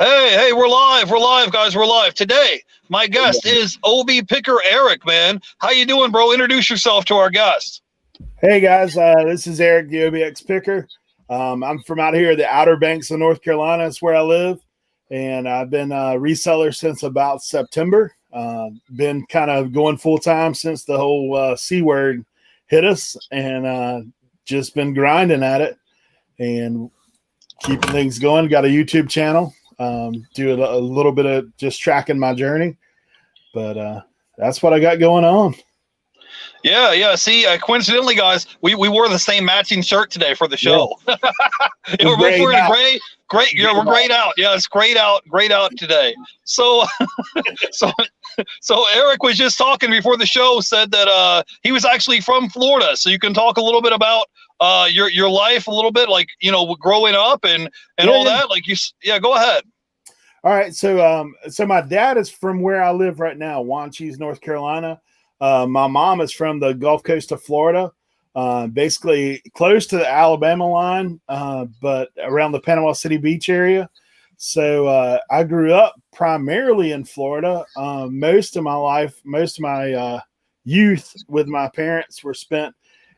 Hey, we're live, guys. We're live today. My guest is OB Picker Eric. Man, how you doing, bro? Introduce yourself to our guest. Hey guys, this is Eric, the OBX Picker. I'm from out here, the Outer Banks of North Carolina. That's where I live, and I've been a reseller since about September. Been kind of going full time since the whole C word hit us, and just been grinding at it and keeping things going. Got a YouTube channel. Do a little bit of just tracking my journey, but that's what I got going on. Yeah. See, coincidentally, guys, we wore the same matching shirt today for the show. Yeah. We're both wearing a great. Yeah, we're grayed out. Yeah, it's grayed out today. So, so Eric was just talking before the show. Said that he was actually from Florida. So you can talk a little bit about your life a little bit, like growing up and all that. Like go ahead. All right. So my dad is from where I live right now, Wanchese, North Carolina. My mom is from the Gulf Coast of Florida, basically close to the Alabama line, but around the Panama City Beach area. So I grew up primarily in Florida. Most of my youth with my parents were spent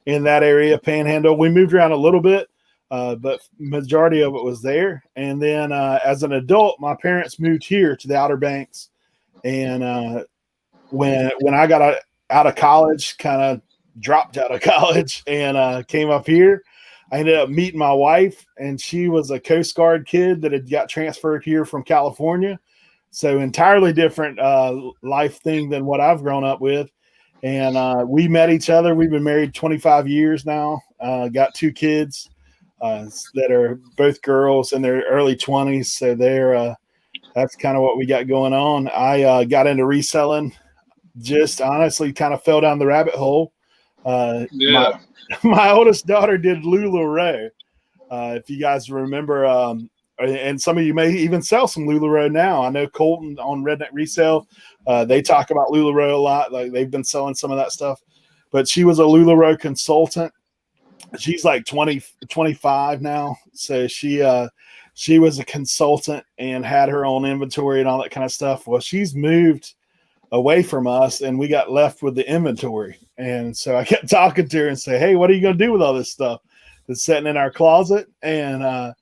in that area, Panhandle. We moved around a little bit, but majority of it was there. And then as an adult, my parents moved here to the Outer Banks. And when I got out of college, kind of dropped out of college and came up here, I ended up meeting my wife, and she was a Coast Guard kid that had got transferred here from California. So entirely different life thing than what I've grown up with. And we met each other. We've been married 25 years now. Got 2 kids that are both girls in their early 20s. So that's kind of what we got going on. I got into reselling. Just honestly kind of fell down the rabbit hole. My oldest daughter did LuLaRoe. If you guys remember, and some of you may even sell some LuLaRoe now. I know Colton on Redneck Resale, they talk about LuLaRoe a lot. Like they've been selling some of that stuff. But she was a LuLaRoe consultant. She's like 25 now. So she was a consultant and had her own inventory and all that kind of stuff. Well, she's moved away from us, and we got left with the inventory. And so I kept talking to her and say, hey, what are you going to do with all this stuff that's sitting in our closet? And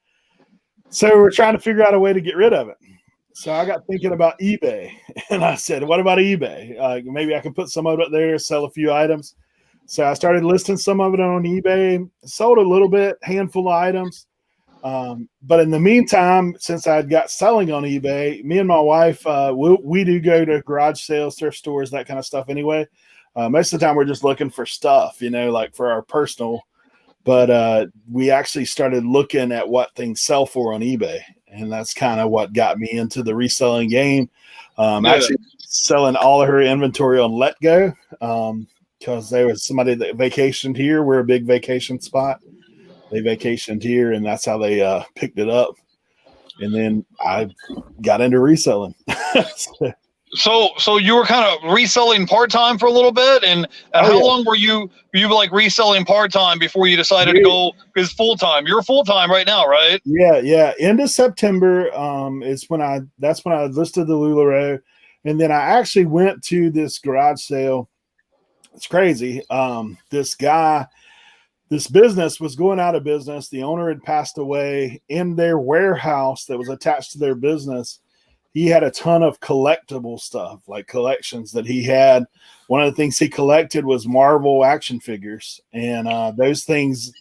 so we're trying to figure out a way to get rid of it. So I got thinking about eBay, and I said, what about eBay? Maybe I can put some of it there, sell a few items. So I started listing some of it on eBay, sold a little bit, handful of items. But in the meantime, since I'd got selling on eBay, me and my wife, we do go to garage sales, thrift stores, that kind of stuff anyway. Most of the time we're just looking for stuff, like for our personal, but we actually started looking at what things sell for on eBay. And that's kind of what got me into the reselling game. Actually selling all of her inventory on Let Go, because there was somebody that vacationed here. We're a big vacation spot. They vacationed here, and that's how they picked it up. And then I got into reselling. So you were kind of reselling part-time for a little bit, and how long were you like reselling part-time before you decided to go because full-time? You're full-time right now, right? Yeah. End of September that's when I listed the LuLaRoe, and then I actually went to this garage sale. It's crazy. This business was going out of business. The owner had passed away. In their warehouse that was attached to their business, he had a ton of collectible stuff, like collections that he had. One of the things he collected was Marvel action figures. And those things,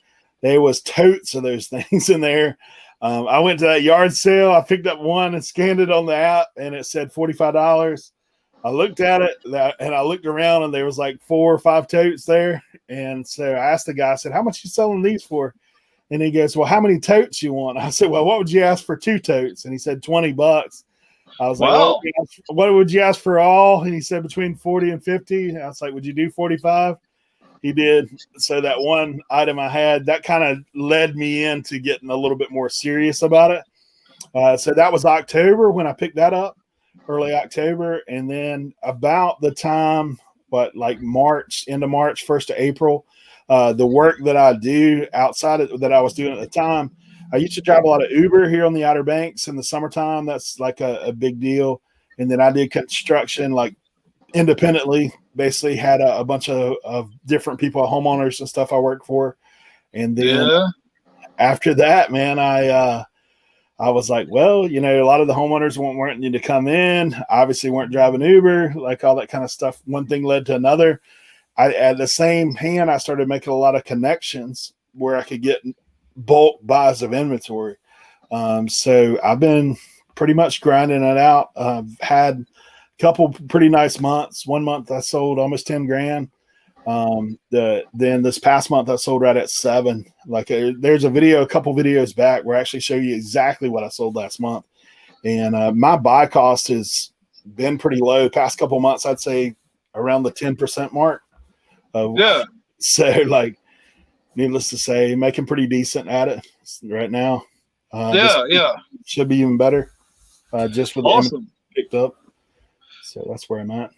there was totes of those things in there. I went to that yard sale. I picked up one and scanned it on the app, and it said $45. I looked at it and I looked around, and there was like 4 or 5 totes there. And so I asked the guy, I said, how much you selling these for? And he goes, well, how many totes you want? I said, well, what would you ask for 2 totes? And he said, $20. I was like, wow. What would you ask for all? And he said between 40 and 50. And I was like, would you do 45? He did. So that one item I had, that kind of led me into getting a little bit more serious about it. So that was October when I picked that up. Early October, and then about the time, March, end of March, 1st of April, the work that I do outside of that I was doing at the time, I used to drive a lot of Uber here on the Outer Banks in the summertime. That's like a big deal. And then I did construction like independently, basically had a bunch of different people, homeowners and stuff I work for. And then after that, man, I was like, well, a lot of the homeowners weren't wanting you to come in, obviously weren't driving Uber, like all that kind of stuff. One thing led to another. At the same hand, I started making a lot of connections where I could get bulk buys of inventory. So I've been pretty much grinding it out. I've had a couple pretty nice months. 1 month I sold almost 10 grand. Then this past month I sold right at 7. Like there's a couple videos back where I actually show you exactly what I sold last month. And my buy cost has been pretty low the past couple months. I'd say around the 10% mark. So like, needless to say, making pretty decent at it right now. Should be even better. Just with the picked up. So that's where I'm at.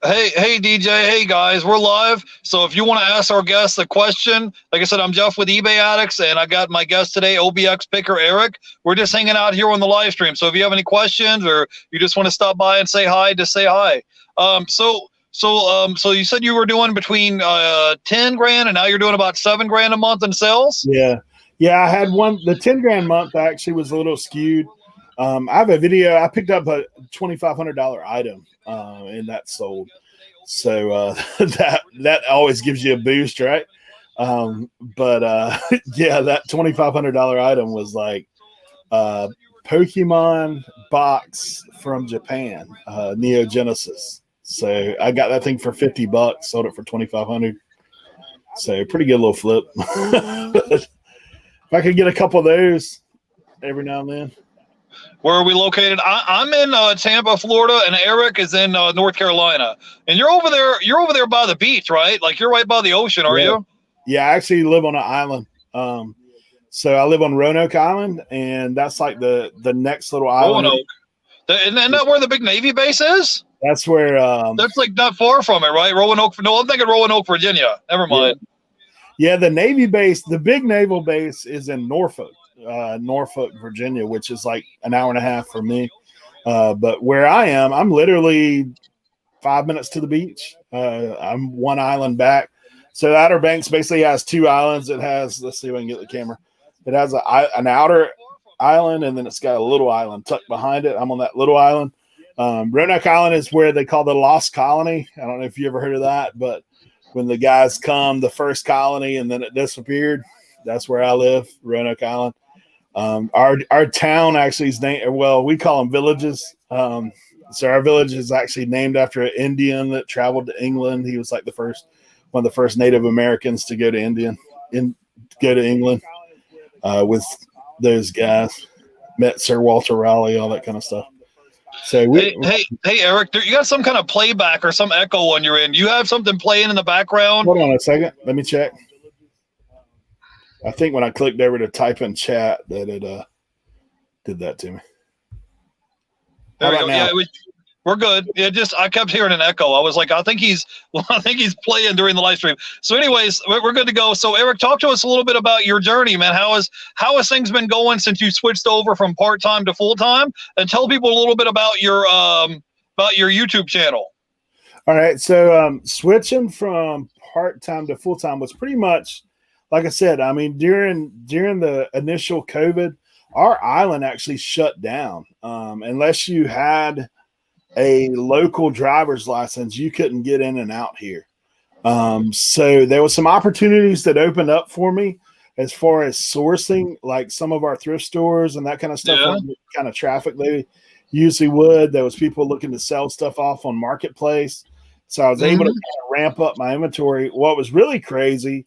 Hey, DJ. Hey, guys, we're live. So if you want to ask our guest a question, like I said, I'm Jeff with eBay Addicts, and I got my guest today, OBX Picker, Eric. We're just hanging out here on the live stream. So if you have any questions or you just want to stop by and say hi, just say hi. So you said you were doing between 10 grand and now you're doing about 7 grand a month in sales? Yeah. I had the 10 grand month actually was a little skewed. I have a video. I picked up a $2,500 item and that sold. So that always gives you a boost, right? But that $2,500 item was like Pokemon box from Japan, Neo Genesis. So I got that thing for $50, sold it for $2,500. So pretty good little flip. If I could get a couple of those every now and then. Where are we located? I'm in Tampa, Florida, and Eric is in North Carolina. And you're over there. You're over there by the beach, right? Like you're right by the ocean, are you? Yeah, I actually live on an island. So I live on Roanoke Island, and that's like the next little island. Roanoke. Isn't that where the big Navy base is? That's where. That's like not far from it, right? Roanoke. No, I'm thinking Roanoke, Virginia. Never mind. Yeah, the Navy base, the big naval base, is in Norfolk, Virginia, which is like an hour and a half for me. But where I am, I'm literally 5 minutes to the beach. I'm one island back. So the Outer Banks basically has 2 islands. It has, let's see if I can get the camera. It has an outer island, and then it's got a little island tucked behind it. I'm on that little island. Roanoke Island is where they call the Lost Colony. I don't know if you ever heard of that, but when the guys come, the first colony, and then it disappeared, that's where I live, Roanoke Island. Our town actually is named, well, we call them villages. So our village is actually named after an Indian that traveled to England. He was like one of the first Native Americans to go to England with those guys. Met Sir Walter Raleigh, all that kind of stuff. So hey, Eric, you got some kind of playback or some echo on your end. You have something playing in the background. Hold on a second. Let me check. I think when I clicked over to type in chat that it did that to me. There we go. Yeah, we're good. Yeah, I kept hearing an echo. I was like, I think he's playing during the live stream. So, anyways, we're good to go. So, Eric, talk to us a little bit about your journey, man. How has things been going since you switched over from part-time to full-time? And tell people a little bit about your YouTube channel. All right. So, switching from part-time to full-time was pretty much, like I said, I mean, during the initial COVID, our island actually shut down. Unless you had a local driver's license, you couldn't get in and out here. So there was some opportunities that opened up for me as far as sourcing, like some of our thrift stores and that kind of stuff, kind of traffic they usually would. There was people looking to sell stuff off on Marketplace. So I was able to kind of ramp up my inventory. What was really crazy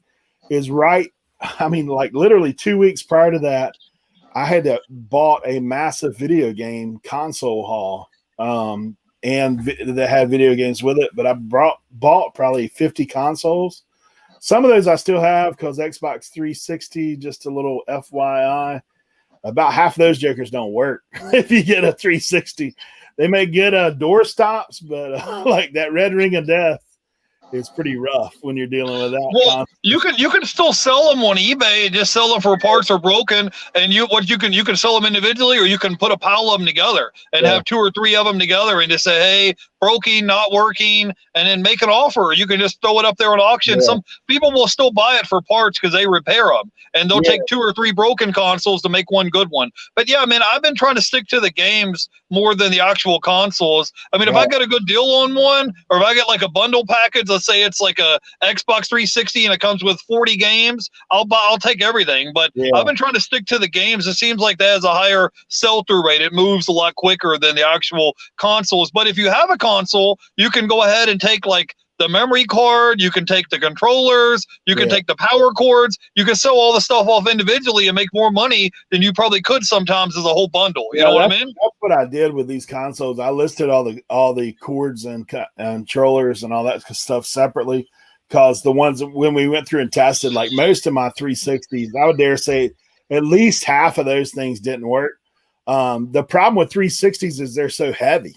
is literally 2 weeks prior to that, I had bought a massive video game console haul. And that had video games with it, but I bought probably 50 consoles. Some of those I still have because Xbox 360, just a little FYI, about half of those jokers don't work. If you get a 360, they may get door stops, but like that red ring of death is pretty rough when you're dealing with that. Well, you can still sell them on eBay and just sell them for parts are broken, and you can sell them individually, or you can put a pile of them together and have 2 or 3 of them together and just say, hey, broken, not working, and then make an offer. You can just throw it up there on auction. Some people will still buy it for parts because they repair them, and they'll take 2 or 3 broken consoles to make one good one. But yeah, man, I've been trying to stick to the games more than the actual consoles. I mean, if I get a good deal on one, or if I get like a bundle package, let's say it's like a Xbox 360 and it comes with 40 games, I'll take everything. But I've been trying to stick to the games. It seems like that has a higher sell-through rate. It moves a lot quicker than the actual consoles. But if you have a console, you can go ahead and take like the memory card, you can take the controllers, you can take the power cords, you can sell all the stuff off individually and make more money than you probably could sometimes as a whole bundle. You know what I mean? That's what I did with these consoles. I listed all the cords and controllers and all that stuff separately, because the ones when we went through and tested, like most of my 360s, I would dare say at least half of those things didn't work. The problem with 360s is they're so heavy.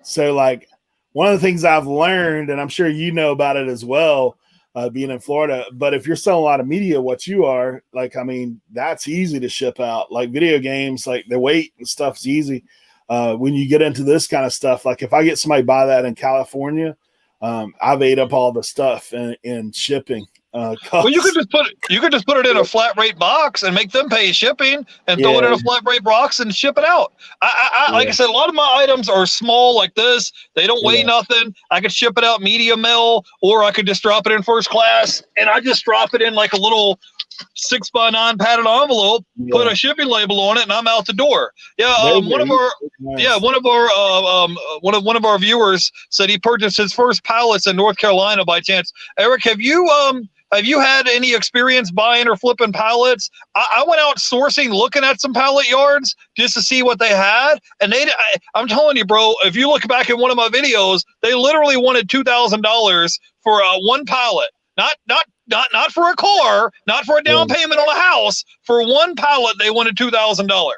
So like, one of the things I've learned, and I'm sure you know about it as well, being in Florida, but if you're selling a lot of media, what you are, like, I mean, that's easy to ship out. Like video games, like the weight and stuff's easy. When you get into this kind of stuff, like if I get somebody buy that in California, I've ate up all the stuff in shipping. Well, you could just put it in a flat rate box and make them pay shipping, and throw it in a flat rate box and ship it out. Like I said, a lot of my items are small like this. They don't weigh nothing. I could ship it out medium mail, or I could just drop it in first class, and I just drop it in like a little 6x9 padded envelope, put a shipping label on it, and I'm out the door. One of our viewers said he purchased his first pallets in North Carolina by chance. Eric, have you had any experience buying or flipping pallets? I went out sourcing, looking at some pallet yards just to see what they had. And I'm telling you, bro, if you look back in one of my videos, they literally wanted $2,000 for one pallet. Not for a car, not for a down payment on a house. For one pallet, they wanted $2,000.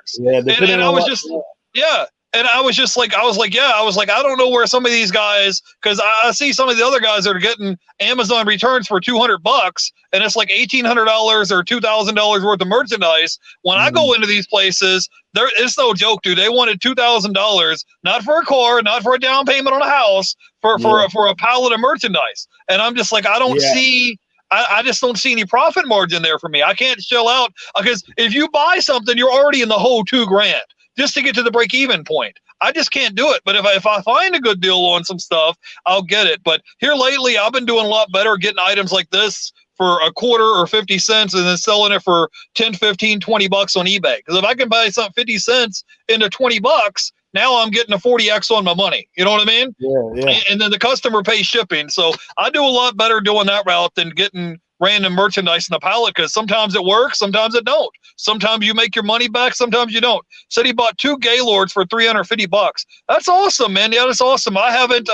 And I was just like, I don't know where some of these guys, because I see some of the other guys that are getting Amazon returns for $200, and it's like $1,800 or $2,000 worth of merchandise. When I go into these places, it's no joke, dude. They wanted $2,000, not for a car, not for a down payment on a house, for a pallet of merchandise. And I'm just like, I just don't see any profit margin there for me. I can't shell out, because if you buy something, you're already in the whole $2,000 just to get to the break-even point. I just can't do it. But if I find a good deal on some stuff, I'll get it. But here lately, I've been doing a lot better getting items like this for a quarter or 50 cents and then selling it for 10, 15, 20 bucks on eBay. Because if I can buy something 50 cents into 20 bucks, now I'm getting a 40x on my money. You know what I mean? Yeah. And then the customer pays shipping. So I do a lot better doing that route than getting random merchandise in the pallet, because sometimes it works, sometimes it don't. Sometimes you make your money back, sometimes you don't. Said he bought 2 Gaylords for $350. That's awesome, man. Yeah, that's awesome. I haven't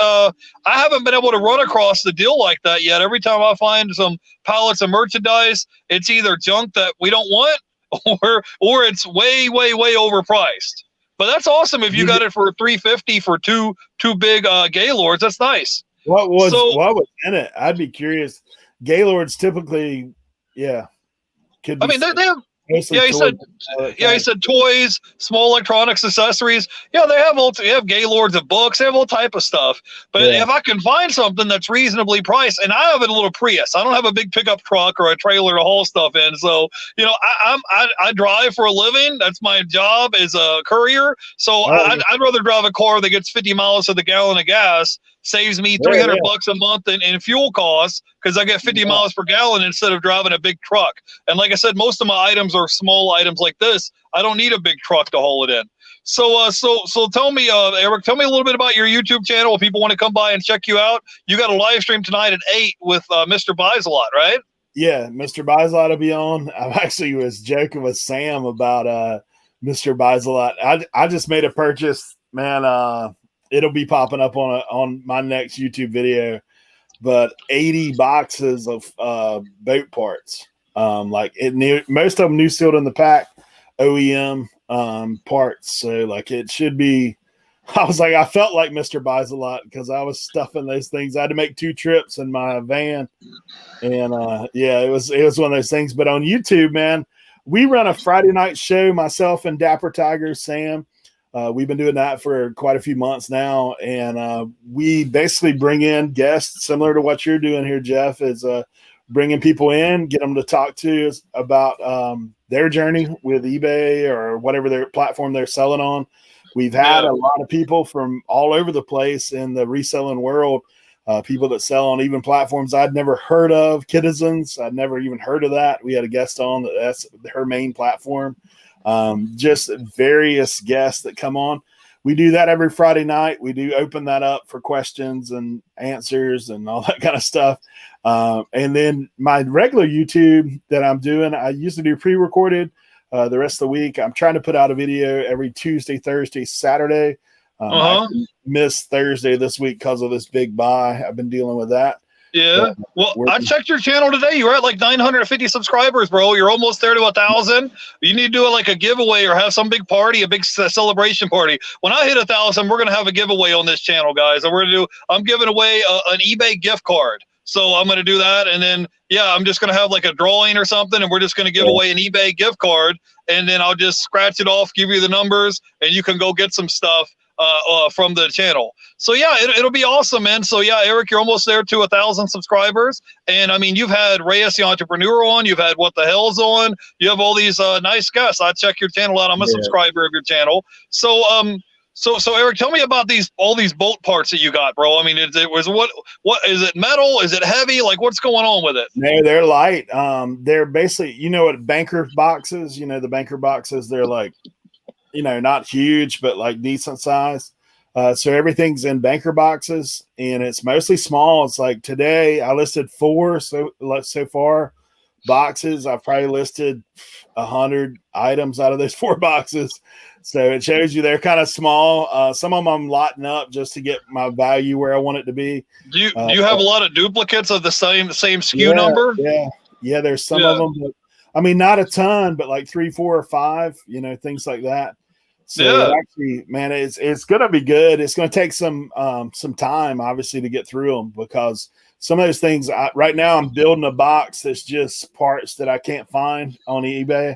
been able to run across the deal like that yet. Every time I find some pallets of merchandise, it's either junk that we don't want, or it's way, way, way overpriced. But that's awesome if you got it for $350 for two big Gaylords. That's nice. What was in it? I'd be curious. Gaylords typically, could be. I mean, they have. He said toys, small electronics, accessories. Yeah, they have Gaylords of books. They have all type of stuff. But if I can find something that's reasonably priced, and I have a little Prius, I don't have a big pickup truck or a trailer to haul stuff in. So I drive for a living. That's my job as a courier. So I'd rather drive a car that gets 50 miles to the gallon of gas. Saves me $300 a month in fuel costs, because I get 50 miles per gallon instead of driving a big truck. And like I said, most of my items are small items like this. I don't need a big truck to haul it in. So tell me, Eric, tell me a little bit about your YouTube channel. If people want to come by and check you out, you got a live stream tonight at 8 with Mr. Buys a Lot, right? Yeah, Mr. Buys a Lot will be on. I actually was joking with Sam about Mr. Buys a Lot. I just made a purchase, man. It'll be popping up on my next YouTube video, but 80 boxes of boat parts. Most of them new sealed in the pack, OEM parts. So like it should be I was like, I felt like Mr. Buys a Lot because I was stuffing those things. I had to make 2 trips in my van. And yeah, it was one of those things. But on YouTube, man, we run a Friday night show, myself and Dapper Tiger Sam. We've been doing that for quite a few months now. And we basically bring in guests similar to what you're doing here, Jeff, is bringing people in, get them to talk to us about their journey with eBay or whatever their platform they're selling on. We've had a lot of people from all over the place in the reselling world, people that sell on even platforms I'd never heard of, Citizens. I'd never even heard of that. We had a guest on that's her main platform. Just various guests that come on. We do that every Friday night. We do open that up for questions and answers and all that kind of stuff. And then my regular YouTube that I'm doing, I used to do pre-recorded. The rest of the week, I'm trying to put out a video every Tuesday, Thursday, Saturday. I missed Thursday this week because of this big buy. I've been dealing with that. Yeah. Well, I checked your channel today. You're at like 950 subscribers, bro. You're almost there to 1,000. You need to do like a giveaway or have some big party, a big celebration party. When I hit 1,000, we're going to have a giveaway on this channel, guys. And I'm giving away an eBay gift card. So I'm going to do that. And then, yeah, I'm just going to have like a drawing or something. And we're just going to give away an eBay gift card. And then I'll just scratch it off, give you the numbers, and you can go get some stuff from the channel. So yeah, it'll be awesome, man. So yeah, Eric, you're almost there to 1,000 subscribers. And I mean, you've had Reyes the Entrepreneur on, you've had What the Hell's on, you have all these nice guests. I check your channel out. I'm a subscriber of your channel. So So Eric, tell me about all these bolt parts that you got, bro. I mean, what is it, metal? Is it heavy? Like, what's going on with it? No, they're light. They're basically, what banker boxes, the banker boxes, they're like, not huge, but like decent size. So everything's in banker boxes and it's mostly small. It's like today I listed 4 so far boxes. I've probably listed 100 items out of those 4 boxes. So it shows you they're kind of small. Some of them I'm lotting up just to get my value where I want it to be. Do you have a lot of duplicates of the same SKU number? Yeah. There's some of them, but I mean, not a ton, but like 3, 4, or 5, things like that. So actually, man, it's going to be good. It's going to take some time, obviously, to get through them because some of those things right now I'm building a box that's just parts that I can't find on eBay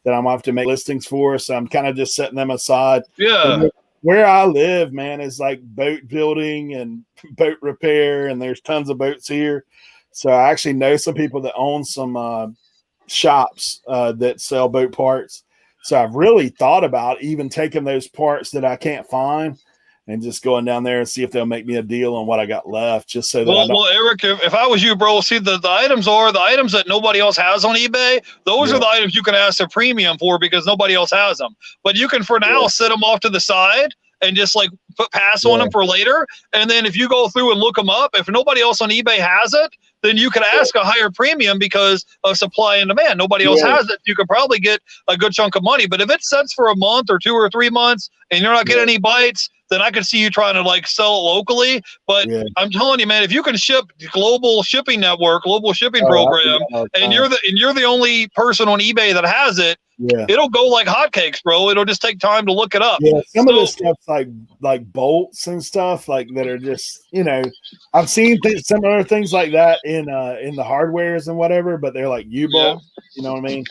that I'm going to have to make listings for. So I'm kind of just setting them aside. Yeah. Where I live, man, is like boat building and boat repair, and there's tons of boats here. So I actually know some people that own some shops that sell boat parts. So I've really thought about even taking those parts that I can't find and just going down there and see if they'll make me a deal on what I got left, just so that well, Eric, if I was you, bro, see the items that nobody else has on eBay. Those are the items you can ask a premium for because nobody else has them. But you can for now set them off to the side and just like pass on them for later. And then if you go through and look them up, if nobody else on eBay has it, then you can ask a higher premium because of supply and demand. Nobody else has it. You could probably get a good chunk of money. But if it sets for a month or 2 or 3 months and you're not getting any bites, then I could see you trying to like sell it locally. But I'm telling you, man, if you can ship global shipping network, global shipping program, and you're the only person on eBay that has it, it'll go like hotcakes, bro. It'll just take time to look it up. Yeah, some of this stuff's like bolts and stuff like that are just, I've seen similar things like that in the hardwares and whatever, but they're like U-bolts, you know what I mean?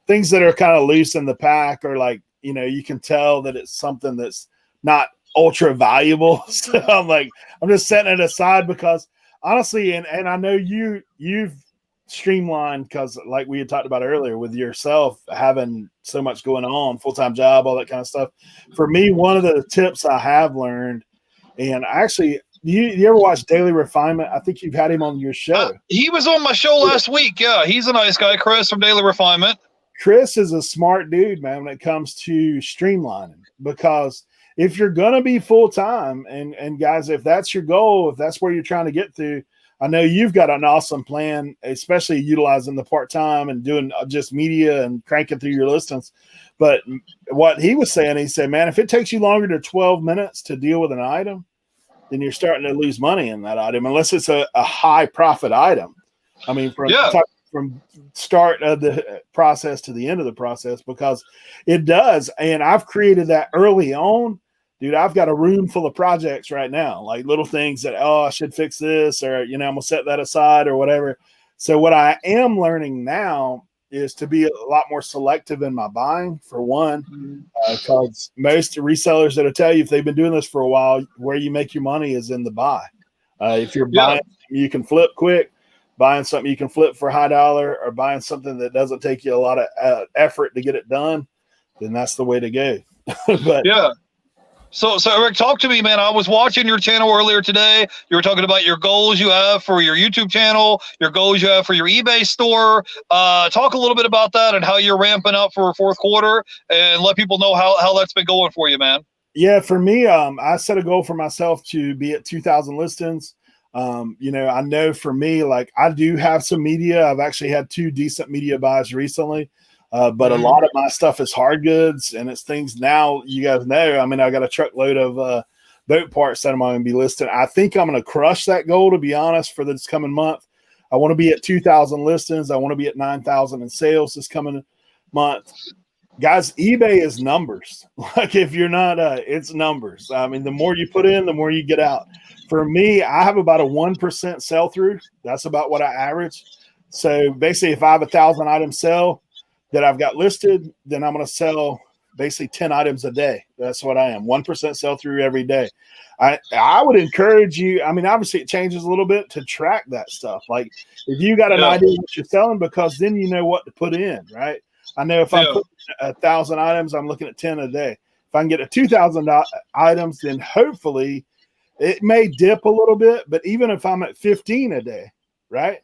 Things that are kind of loose in the pack or like, you can tell that it's something that's not ultra valuable. So I'm just setting it aside because honestly, and I know you've streamlined because like we had talked about earlier with yourself having so much going on, full-time job, all that kind of stuff. For me, one of the tips I have learned, and actually, you ever watch Daily Refinement? I think you've had him on your show. He was on my show last week. Yeah, he's a nice guy, Chris from Daily Refinement. Chris is a smart dude, man, when it comes to streamlining, because if you're going to be full-time and guys, if that's your goal, if that's where you're trying to get to, I know you've got an awesome plan, especially utilizing the part-time and doing just media and cranking through your listings. But what he was saying, he said, man, if it takes you longer than 12 minutes to deal with an item, then you're starting to lose money in that item, unless it's a high profit item. I mean, from start of the process to the end of the process, because it does. And I've created that early on dude, I've got a room full of projects right now, like little things that, oh, I should fix this, or, I'm going to set that aside or whatever. So what I am learning now is to be a lot more selective in my buying, for one, because most resellers that'll tell you, if they've been doing this for a while, where you make your money is in the buy. If you're buying, you can flip quick, buying something you can flip for high dollar, or buying something that doesn't take you a lot of effort to get it done, then that's the way to go. But So Eric, talk to me, man. I was watching your channel earlier today. You were talking about your goals you have for your YouTube channel, your goals you have for your eBay store. Talk a little bit about that and how you're ramping up for fourth quarter, and let people know how that's been going for you, man. Yeah, for me, I set a goal for myself to be at 2,000 listings. I know for me, like, I do have some media. I've actually had 2 decent media buys recently. But a lot of my stuff is hard goods, and it's things now, you guys know. I mean, I got a truckload of boat parts that I'm going to be listing. I think I'm going to crush that goal, to be honest, for this coming month. I want to be at 2,000 listings. I want to be at 9,000 in sales this coming month. Guys, eBay is numbers. Like, if you're not, it's numbers. I mean, the more you put in, the more you get out. For me, I have about a 1% sell through. That's about what I average. So basically, if I have 1,000 items sell that I've got listed, then I'm going to sell basically 10 items a day. That's what I am. 1% sell through every day. I would encourage you. I mean, obviously it changes a little bit to track that stuff. Like, if you got an idea what you're selling, because then you know what to put in, right? I know if I'm putting 1,000 items, I'm looking at 10 a day. If I can get to 2,000 items, then hopefully it may dip a little bit, but even if I'm at 15 a day, right?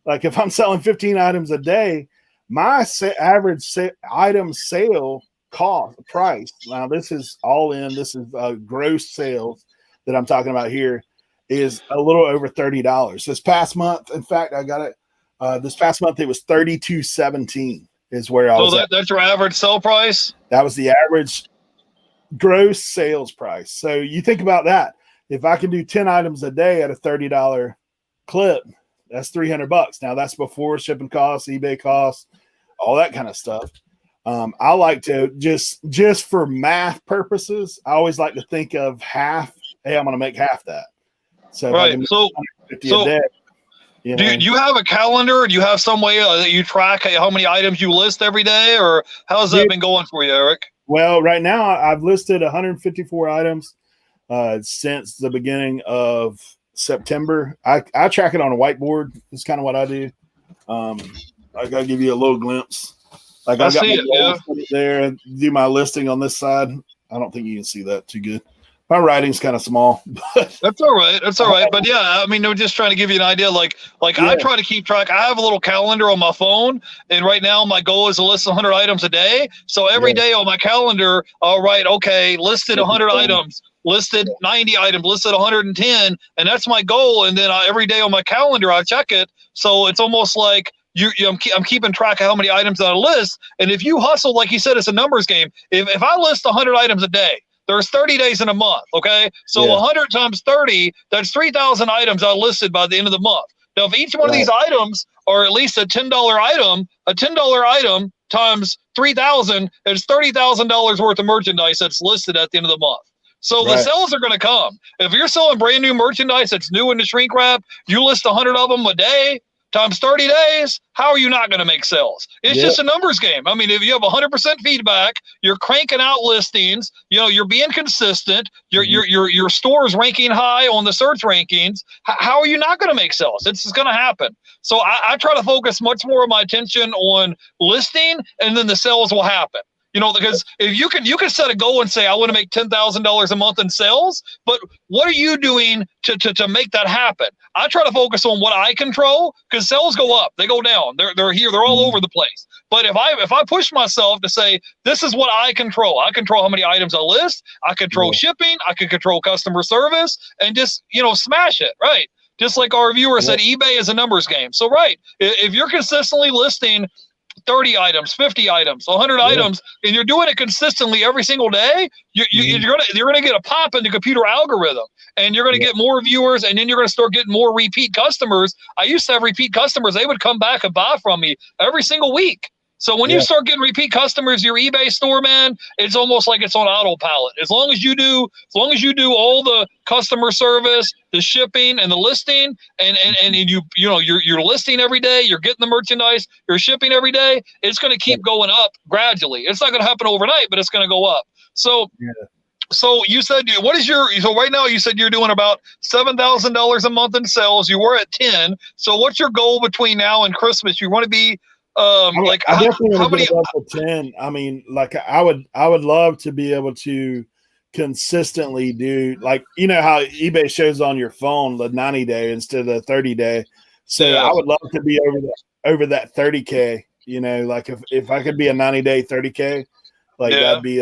Like, if I'm selling 15 items a day, my average item sale price, now this is all in, this is gross sales that I'm talking about here, is a little over $30. This past month, in fact, I got it. This past month, it was $32.17 is where I was. So that's your average sell price? That was the average gross sales price. So you think about that. If I can do 10 items a day at a $30 clip, that's $300. Now that's before shipping costs, eBay costs, all that kind of stuff. I like to just for math purposes, I always like to think of half. Hey, I'm going to make half that. So right. So a day, do you have a calendar? Do you have some way that you track how many items you list every day, or how's that been going for you, Eric? Well, right now I've listed 154 items since the beginning of September. I track it on a whiteboard. It's kind of what I do. I gotta give you a little glimpse. Like, I see it there and do my listing on this side. I don't think you can see that too good. My writing's kind of small. But that's all right. That's all right. But yeah, I mean, I'm just trying to give you an idea. Like I try to keep track. I have a little calendar on my phone, and right now my goal is to list 100 items a day. So every day on my calendar, all right, okay, listed 100 items. Listed 90 items, listed 110, and that's my goal. And then every day on my calendar, I check it. So it's almost like I'm keeping track of how many items on a list. And if you hustle, like you said, it's a numbers game. If I list 100 items a day, there's 30 days in a month, okay? So 100 times 30, that's 3,000 items I listed by the end of the month. Now, if each one of these items are at least a $10 item, a $10 item times 3,000 is $30,000 worth of merchandise that's listed at the end of the month. So the sales are going to come. If you're selling brand new merchandise that's new in the shrink wrap, you list 100 of them a day times 30 days, how are you not going to make sales? It's just a numbers game. I mean, if you have 100% feedback, you're cranking out listings, you're being consistent, your store is ranking high on the search rankings, how are you not going to make sales? It's going to happen. So I try to focus much more of my attention on listing, and then the sales will happen. Because if you can set a goal and say, I want to make $10,000 a month in sales, but what are you doing to make that happen? I try to focus on what I control, because sales go up, they go down, they're here, they're all over the place. But if I push myself to say, this is what I control how many items I list, I control shipping, I can control customer service, and just, smash it, right? Just like our viewer said, eBay is a numbers game. So, if you're consistently listing 30 items, 50 items, 100 items, and you're doing it consistently every single day, you're gonna get a pop in the computer algorithm, and you're gonna get more viewers, and then you're gonna start getting more repeat customers. I used to have repeat customers; they would come back and buy from me every single week. So when you start getting repeat customers, your eBay store, man, it's almost like it's on autopilot. As long as you do all the customer service, the shipping, and the listing, and you're listing every day, you're getting the merchandise, you're shipping every day, it's going to keep going up gradually. It's not going to happen overnight, but it's going to go up. So. Yeah. So you said, so right now you said you're doing about $7,000 a month in sales. You were at 10. So what's your goal between now and Christmas? You want to be I definitely want to get up to 10. I mean, like I would love to be able to consistently do, like, you know how eBay shows on your phone the 90-day instead of the 30-day. So I would love to be over that 30K, you know, like if I could be a 90-day 30K, like that'd be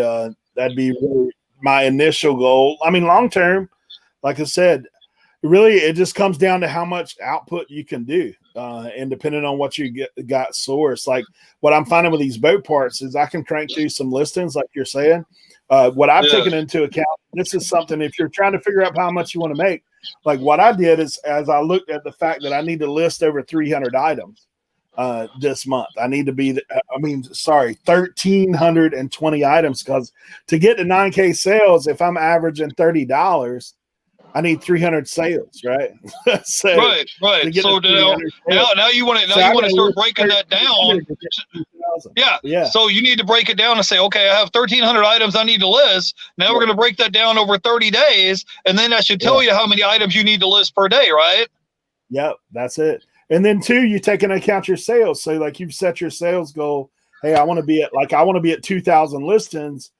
really my initial goal. I mean, long term, like I said, really it just comes down to how much output you can do, and depending on what you got sourced. Like what I'm finding with these boat parts is I can crank through some listings, like you're saying. What I've taken into account, this is something if you're trying to figure out how much you want to make, like what I did is as I looked at the fact that I need to list over 300 items this month. I need to be, 1,320 items, because to get to 9K sales, if I'm averaging $30, I need 300 sales, right? So, right. So now you want to start breaking that down. Yeah. So you need to break it down and say, okay, I have 1,300 items I need to list. Now we're going to break that down over 30 days, and then that should tell you how many items you need to list per day, right? Yep, that's it. And then two, you take into account your sales. So like you've set your sales goal. Hey, I want to be at 2,000 listings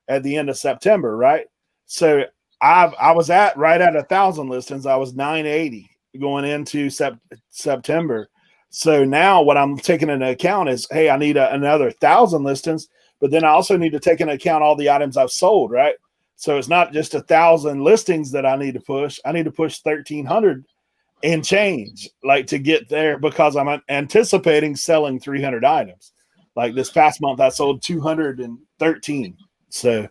at the end of September, right? So I was right at 1,000 listings. I was 980 going into September. So now what I'm taking into account is, hey, I need another 1,000 listings, but then I also need to take into account all the items I've sold, right? So it's not just 1,000 listings that I need to push. I need to push 1,300 and change, like, to get there, because I'm anticipating selling 300 items. Like this past month, I sold 213. So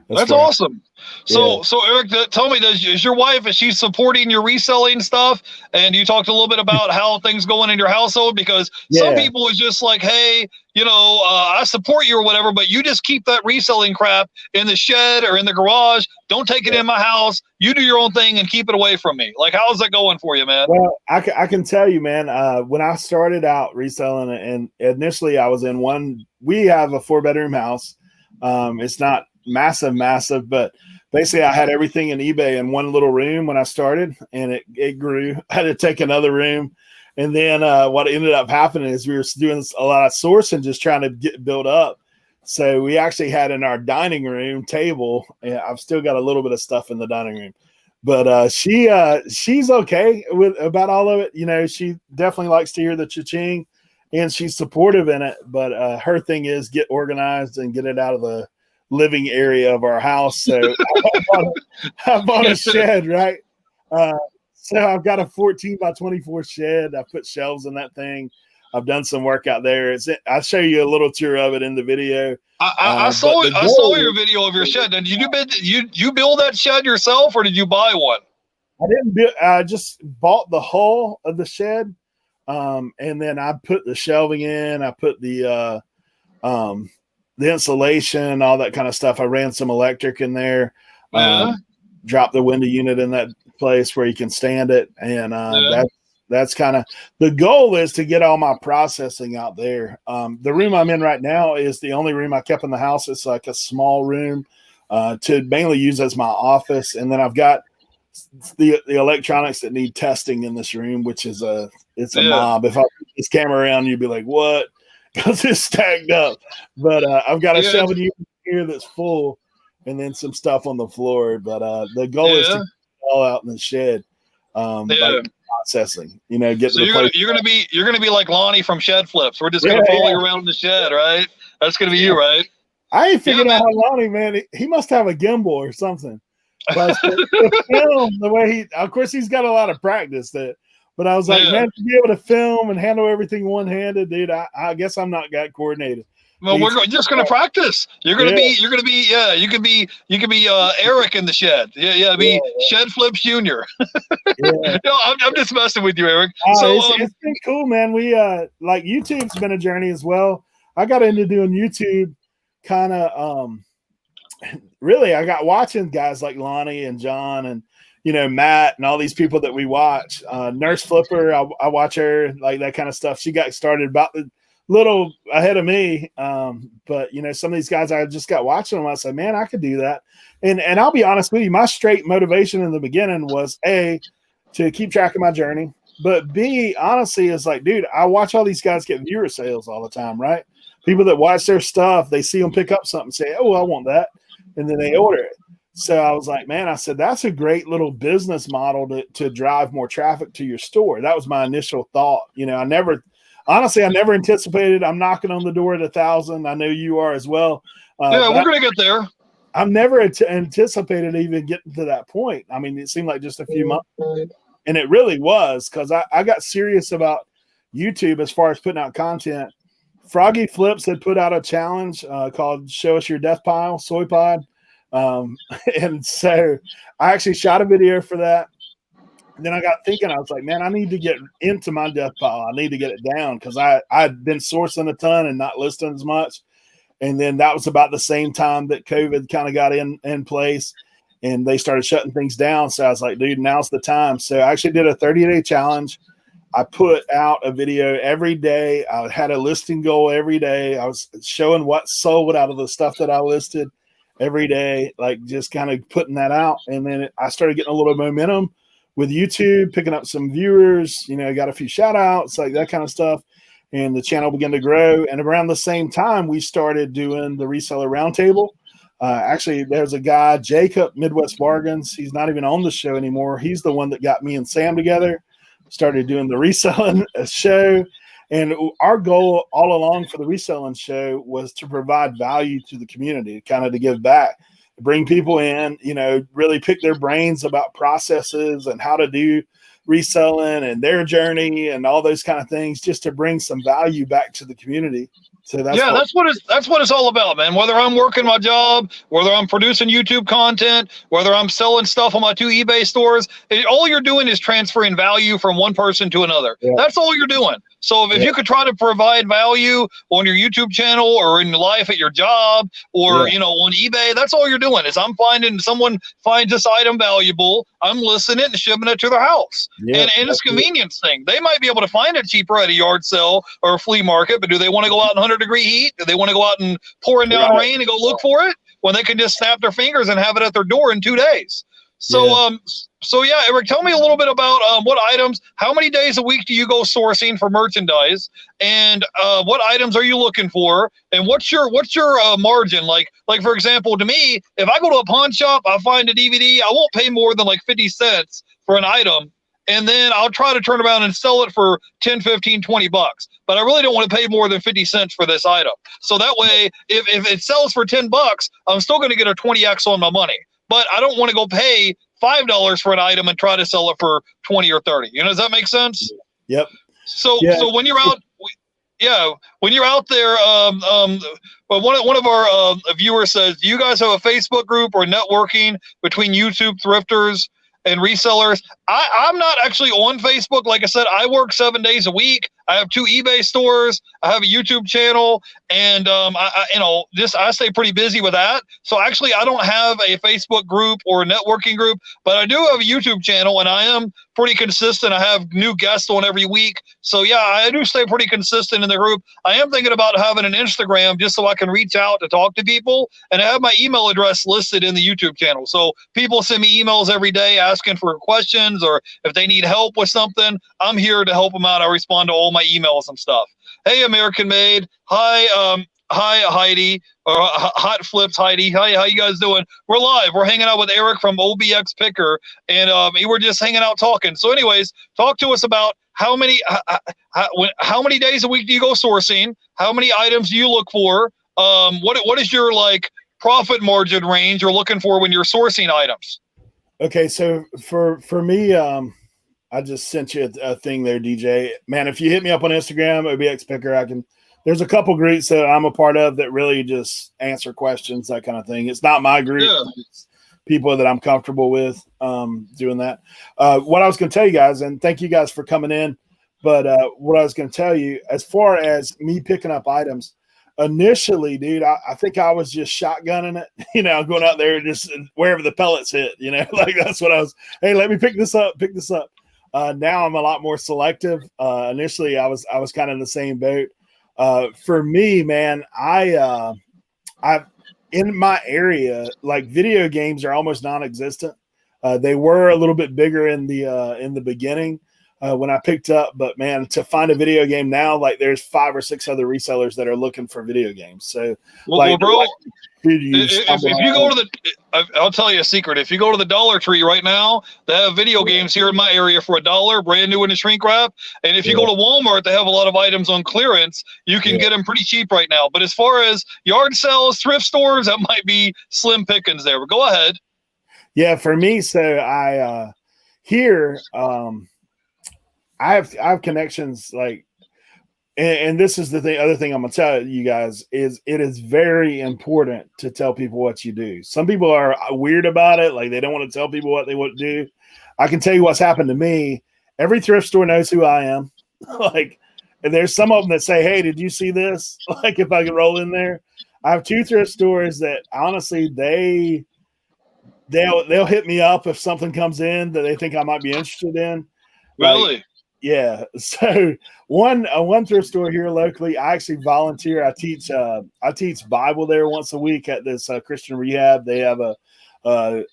that's awesome. So Eric, tell me, is your wife, is she supporting your reselling stuff? And you talked a little bit about how things going in your household, because some people is just like, hey, I support you or whatever, but you just keep that reselling crap in the shed or in the garage. Don't take it in my house. You do your own thing and keep it away from me. Like, how's that going for you, man? Well, I can tell you, man, when I started out reselling, and initially I was we have a 4-bedroom house. It's not massive, but basically I had everything in eBay in one little room when I started, and it grew. I had to take another room. And then what ended up happening is we were doing a lot of sourcing, just trying to get built up. So we actually had in our dining room table, and I've still got a little bit of stuff in the dining room, but she's okay about all of it. She definitely likes to hear the cha-ching, and she's supportive in it. But her thing is get organized and get it out of the living area of our house. So I bought a shed, right? So I've got a 14 by 24 shed. I put shelves in that thing. I've done some work out there. I'll show you a little tour of it in the video. I saw your video of your shed. Did you build that shed yourself, or did you buy one? I didn't build. I just bought the hull of the shed, and then I put the shelving in. I put the insulation, all that kind of stuff. I ran some electric in there. Dropped the window unit in that place where you can stand it, and that's kind of the goal, is to get all my processing out there. The room I'm in right now is the only room I kept in the house. It's like a small room to mainly use as my office, and then I've got the electronics that need testing in this room, which is a mob. If I put this camera around, you'd be like, what? Because it's stacked up. But I've got a shelving unit here that's full, and then some stuff on the floor. But the goal is to get it all out in the shed. Like processing, get so to the place. You're gonna be like Lonnie from Shed Flips. We're just gonna follow you around the shed, right? That's gonna be you, right? I ain't figured out how Lonnie, man. He must have a gimbal or something. But to film the way of course, he's got a lot of practice that. But I was like, man, to be able to film and handle everything one-handed, dude, I guess I'm not that coordinated. Well, we're just going to practice. You can be Eric in the shed. Shed Flips Junior. No, I'm just messing with you, Eric. It's been cool, man. We like YouTube's been a journey as well. I got into doing YouTube kind of really. I got watching guys like Lonnie and John and Matt and all these people that we watch. Nurse Flipper, I watch her, like that kind of stuff. She got started about the little ahead of me, but some of these guys, I just got watching them. I said, man, I could do that. And I'll be honest with you, my straight motivation in the beginning was A, to keep track of my journey, but B, honestly, is like, dude, I watch all these guys get viewer sales all the time, right? People that watch their stuff, they see them pick up something, say, oh, I want that, and then they order it. So I was like, man, I said, that's a great little business model to drive more traffic to your store. That was my initial thought. I never anticipated I'm knocking on the door at 1,000. I know you are as well. Yeah, we're going to get there. I've never anticipated even getting to that point. I mean, it seemed like just a few months, and it really was, because I got serious about YouTube as far as putting out content. Froggy Flips had put out a challenge called Show Us Your Death Pile, Soy Pod. And so I actually shot a video for that. And then I got thinking, I was like, man, I need to get into my death pile. I need to get it down, because I'd been sourcing a ton and not listing as much. And then that was about the same time that COVID kind of got in place and they started shutting things down. So I was like, dude, now's the time. So I actually did a 30-day challenge. I put out a video every day. I had a listing goal every day. I was showing what sold out of the stuff that I listed every day, like just kind of putting that out. And then I started getting a little momentum with YouTube, picking up some viewers, got a few shout outs, like that kind of stuff. And the channel began to grow. And around the same time, we started doing the reseller roundtable. Actually, there's a guy, Jacob, Midwest Bargains. He's not even on the show anymore. He's the one that got me and Sam together, started doing the reselling show. And our goal all along for the reselling show was to provide value to the community, kind of to give back, bring people in, really pick their brains about processes and how to do reselling and their journey and all those kind of things, just to bring some value back to the community. So that's what it's all about, man. Whether I'm working my job, whether I'm producing YouTube content, whether I'm selling stuff on my 2 eBay stores, all you're doing is transferring value from one person to another. Yeah. That's all you're doing. So if you could try to provide value on your YouTube channel or in life at your job or, on eBay, that's all you're doing is I'm finding someone finds this item valuable. I'm listing it and shipping it to their house. Yeah, and it's a convenience thing. They might be able to find it cheaper at a yard sale or a flea market, but do they want to go out in 100-degree heat? Do they want to go out in pouring down rain and go look for it when they can just snap their fingers and have it at their door in 2 days? So, Eric, tell me a little bit about what items, how many days a week do you go sourcing for merchandise, and what items are you looking for, and what's your margin? Like for example, to me, if I go to a pawn shop, I find a DVD, I won't pay more than like 50 cents for an item, and then I'll try to turn around and sell it for 10, 15, 20 bucks. But I really don't want to pay more than 50 cents for this item. So that way, if it sells for 10 bucks, I'm still going to get a 20x on my money. But I don't want to go pay $5 for an item and try to sell it for 20 or 30. Does that make sense? Yep. So when you're out, when you're out there, but one of our viewers says, do you guys have a Facebook group or networking between YouTube thrifters and resellers? I'm not actually on Facebook. Like I said, I work 7 days a week. I have 2 eBay stores. I have a YouTube channel, and I stay pretty busy with that. So actually, I don't have a Facebook group or a networking group, but I do have a YouTube channel, and I am pretty consistent. I have new guests on every week. So yeah, I do stay pretty consistent in the group. I am thinking about having an Instagram just so I can reach out to talk to people, and I have my email address listed in the YouTube channel. So people send me emails every day asking for questions or if they need help with something. I'm here to help them out. I respond to all my emails and stuff. Hey, American Made. Hi, Heidi, or Hot Flips Heidi. Hi, how you guys doing? We're live. We're hanging out with Eric from OBX Picker, and we're just hanging out talking. So anyways, talk to us about how many days a week do you go sourcing? How many items do you look for? What is your profit margin range you're looking for when you're sourcing items? Okay, so for me, I just sent you a thing there, DJ. Man, if you hit me up on Instagram, OBX Picker, there's a couple groups that I'm a part of that really just answer questions, that kind of thing. It's not my group. Yeah. It's people that I'm comfortable with doing that. What I was going to tell you guys, and thank you guys for coming in, but what I was going to tell you, as far as me picking up items, initially, dude, I think I was just shotgunning it, going out there and just wherever the pellets hit, like that's what I was. Hey, let me pick this up. Now I'm a lot more selective. Initially, I was kind of in the same boat. For me, man, I in my area, like video games are almost non-existent. They were a little bit bigger in the beginning when I picked up, but man, to find a video game now, like there's 5 or 6 other resellers that are looking for video games. So, well, bro, if you go to I'll tell you a secret. If you go to the Dollar Tree right now, they have video games here in my area for $1, brand new in the shrink wrap. And if you go to Walmart, they have a lot of items on clearance. You can get them pretty cheap right now. But as far as yard sales, thrift stores, that might be slim pickings there. But go ahead. Yeah, for me, so I here I have connections like, and this is the other thing I'm gonna tell you guys is it is very important to tell people what you do. Some people are weird about it, like they don't want to tell people what they want to do. I can tell you what's happened to me. Every thrift store knows who I am. Like, and there's some of them that say, "Hey, did you see this?" Like, if I can roll in there. I have 2 thrift stores that honestly they'll hit me up if something comes in that they think I might be interested in. Really? Like, yeah. So one thrift store here locally, I actually volunteer. I teach Bible there once a week at this Christian rehab. They have a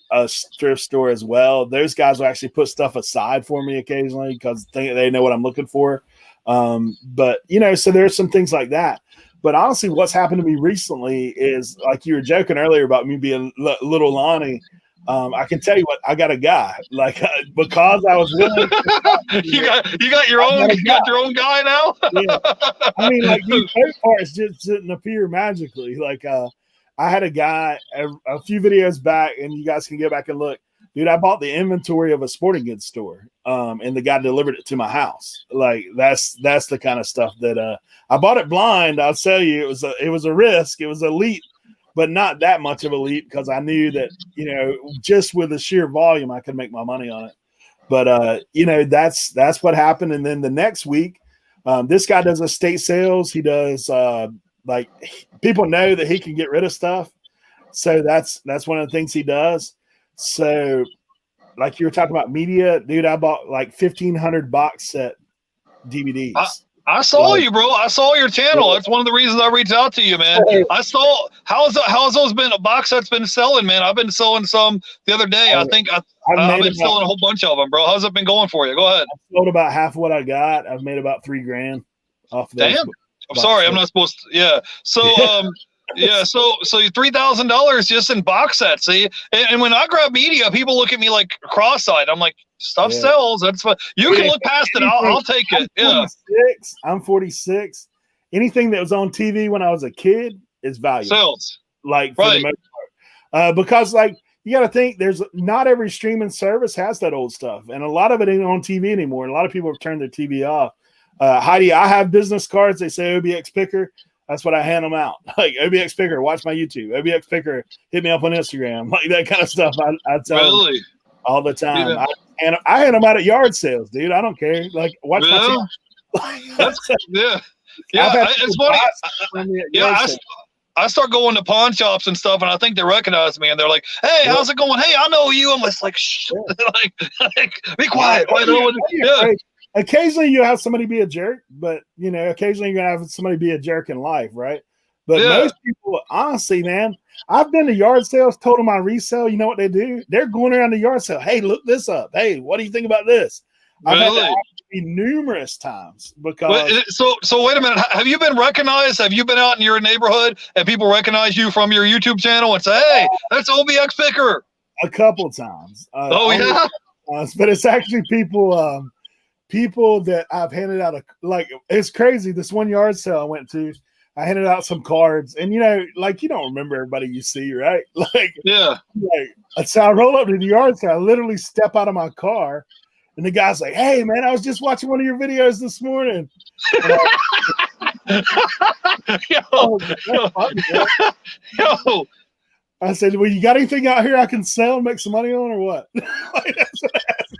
thrift store as well. Those guys will actually put stuff aside for me occasionally because they know what I'm looking for. But so there's some things like that. But honestly, what's happened to me recently is, like you were joking earlier about me being little Lonnie. I can tell you what, I got a guy, like, because I was willing. you got your own guy now. Yeah. I mean, like, these boat parts just didn't appear magically. Like, I had a guy a few videos back, and you guys can go back and look. Dude, I bought the inventory of a sporting goods store, and the guy delivered it to my house. Like, that's the kind of stuff that I bought it blind. I'll tell you, it was a risk. It was a leap, but not that much of a leap because I knew that, just with the sheer volume, I could make my money on it. But, that's what happened. And then the next week, this guy does estate sales. He does, like, people know that he can get rid of stuff. So that's one of the things he does. So, like you were talking about media, dude, I bought like 1,500 box set DVDs. I saw you, bro. I saw your channel. That's one of the reasons I reached out to you, man. I saw how's those box sets been selling, man? I've been selling some the other day. I think I've been selling a whole bunch of them, bro. How's it been going for you? Go ahead. I sold about half of what I got. I've made about $3,000 off of those. Damn. I'm sorry, I'm not supposed to. Yeah. So yeah, so $3,000 just in box sets. See, and when I grab media, people look at me like cross-eyed. I'm like, stuff sells. That's fine. You can look past it. I'll take it. I'm 46. Anything that was on TV when I was a kid is valuable. Sales. Like, for the most part. Because, like, you got to think there's not every streaming service has that old stuff, and a lot of it ain't on TV anymore. And a lot of people have turned their TV off. Heidi, I have business cards. They say OBX Picker. That's what I hand them out. Like, OBX Picker, watch my YouTube. OBX Picker, hit me up on Instagram. Like, that kind of stuff. I tell them all the time. Yeah. I hand them out at yard sales, dude. I don't care. Like, watch my yeah. It's funny. I start going to pawn shops and stuff, and I think they recognize me, and they're like, "Hey, how's it going? Hey, I know you." I'm just like, "Shh, like, be quiet." Occasionally you have somebody be a jerk, but occasionally you're gonna have somebody be a jerk in life, right? But most people, honestly, man, I've been to yard sales, told them I resell. You know what they do? They're going around the yard sale. Hey, look this up. Hey, what do you think about this? I've had that numerous times because. So wait a minute. Have you been recognized? Have you been out in your neighborhood and people recognize you from your YouTube channel and say, "Hey, that's OBX Picker"? A couple times. But it's actually people that I've handed out like, it's crazy. This one yard sale I went to, I handed out some cards, and like, you don't remember everybody you see, right? So I roll up to the yard sale. I literally step out of my car, and the guy's like, "Hey, man, I was just watching one of your videos this morning." Yo. I said, "Well, you got anything out here I can sell and make some money on, or what?" Like, that's what I asked.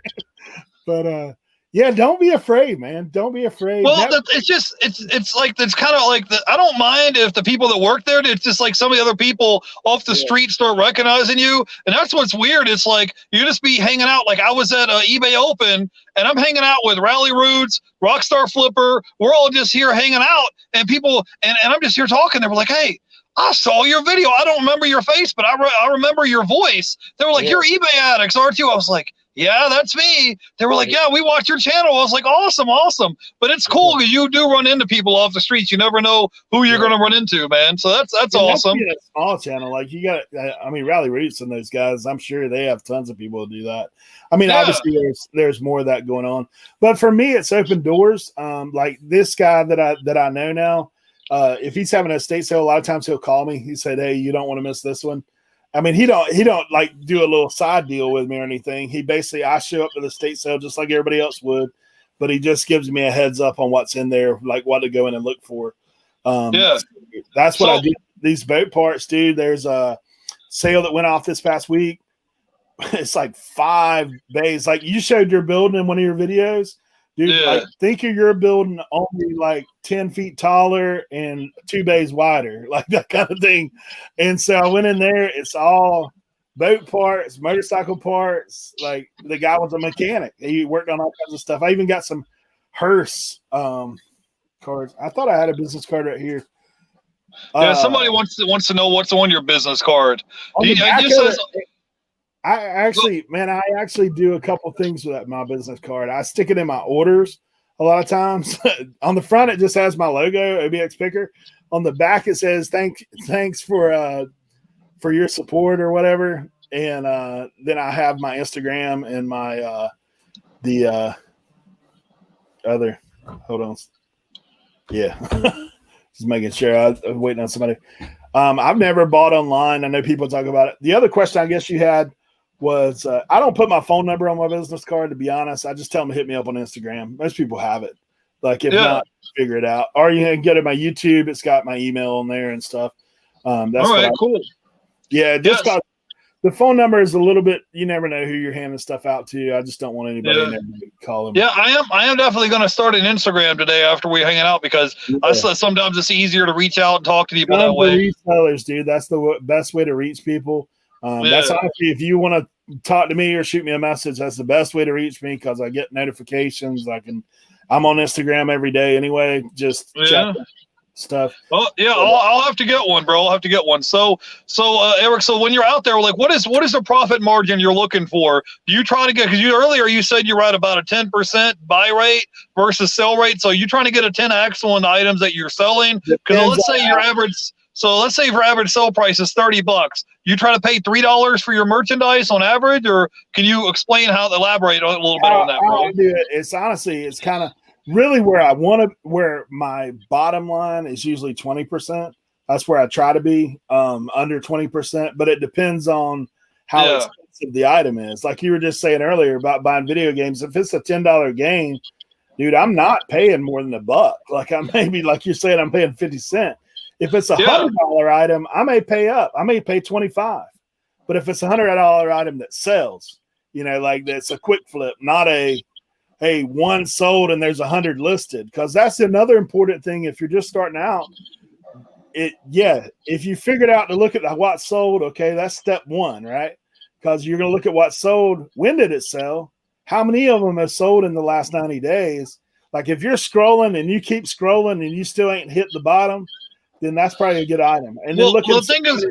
But Yeah, don't be afraid, man. Don't be afraid. Well, it's like it's kind of like I don't mind if the people that work there. It's just like some of the other people off the street start recognizing you, and that's what's weird. It's like you just be hanging out. Like I was at eBay Open, and I'm hanging out with Rally Roots, Rockstar Flipper. We're all just here hanging out, and people, and I'm just here talking. They were like, "Hey, I saw your video. I don't remember your face, but I remember your voice." They were like, "You're eBay addicts, aren't you?" I was like, "Yeah, that's me." They were like, "Yeah, we watch your channel." I was like, "Awesome, awesome." But it's cool because you do run into people off the streets. You never know who you're going to run into, man. So that's awesome. That's a small channel. Like you got, I mean, Rally Roots and those guys, I'm sure they have tons of people to do that. I mean, obviously there's more of that going on. But for me, it's open doors. Like this guy that I know now, if he's having a estate sale, a lot of times he'll call me. He said, "Hey, you don't want to miss this one." I mean, he don't like do a little side deal with me or anything. He basically, I show up to the estate sale just like everybody else would, but he just gives me a heads up on what's in there, like what to go in and look for. That's what I do. These boat parts, dude. There's a sale that went off this past week. It's like 5 bays. Like you showed your building in one of your videos. Dude, like think of your building only like 10 feet taller and 2 bays wider, like that kind of thing. And so I went in there. It's all boat parts, motorcycle parts. Like the guy was a mechanic. He worked on all kinds of stuff. I even got some hearse cards. I thought I had a business card right here. Yeah, somebody wants to know what's on your business card. I actually do a couple things with my business card. I stick it in my orders a lot of times. On the front, it just has my logo, OBX Picker. On the back, it says thanks for your support or whatever. And then I have my Instagram and my the other. Hold on. Yeah, just making sure. I'm waiting on somebody. I've never bought online. I know people talk about it. The other question I guess you had was I don't put my phone number on my business card, to be honest. I just tell them to hit me up on Instagram. Most people have it. Like if not, figure it out. Or you can get it my YouTube. It's got my email on there and stuff. That's all right, cool. Yeah, just got the phone number is a little bit. You never know who you're handing stuff out to. I just don't want anybody in there to call them. Yeah, I am definitely going to start an Instagram today after we're hanging out because sometimes it's easier to reach out and talk to people that way. Resellers, dude, that's the best way to reach people. That's honestly, if you want to talk to me or shoot me a message, that's the best way to reach me because I get notifications. I'm on Instagram every day anyway. Just check stuff. Oh yeah, I'll have to get one, bro. I'll have to get one. So Eric, so when you're out there, like, what is the profit margin you're looking for? Do you try to get? Because earlier you said you're at about a 10% buy rate versus sell rate. So you trying to get a 10x on the items that you're selling? Because let's say your average. So let's say your average sell price is $30. You try to pay $3 for your merchandise on average, or can you elaborate a little bit on that, bro? It's honestly, it's kind of really where my bottom line is usually 20%. That's where I try to be under 20%, but it depends on how expensive the item is. Like you were just saying earlier about buying video games. If it's a $10 game, dude, I'm not paying more than $1. Like I maybe, like you're saying, I'm paying 50 cents. If it's a $100 item, I may pay up. I may pay 25. But if it's a $100 item that sells, like that's a quick flip, not one sold and there's 100 listed, because that's another important thing. If you're just starting out, if you figured out to look at what sold, okay, that's step one, right? Because you're going to look at what sold. When did it sell? How many of them have sold in the last 90 days? Like if you're scrolling and you keep scrolling and you still ain't hit the bottom, then that's probably a good item. And then the thing is,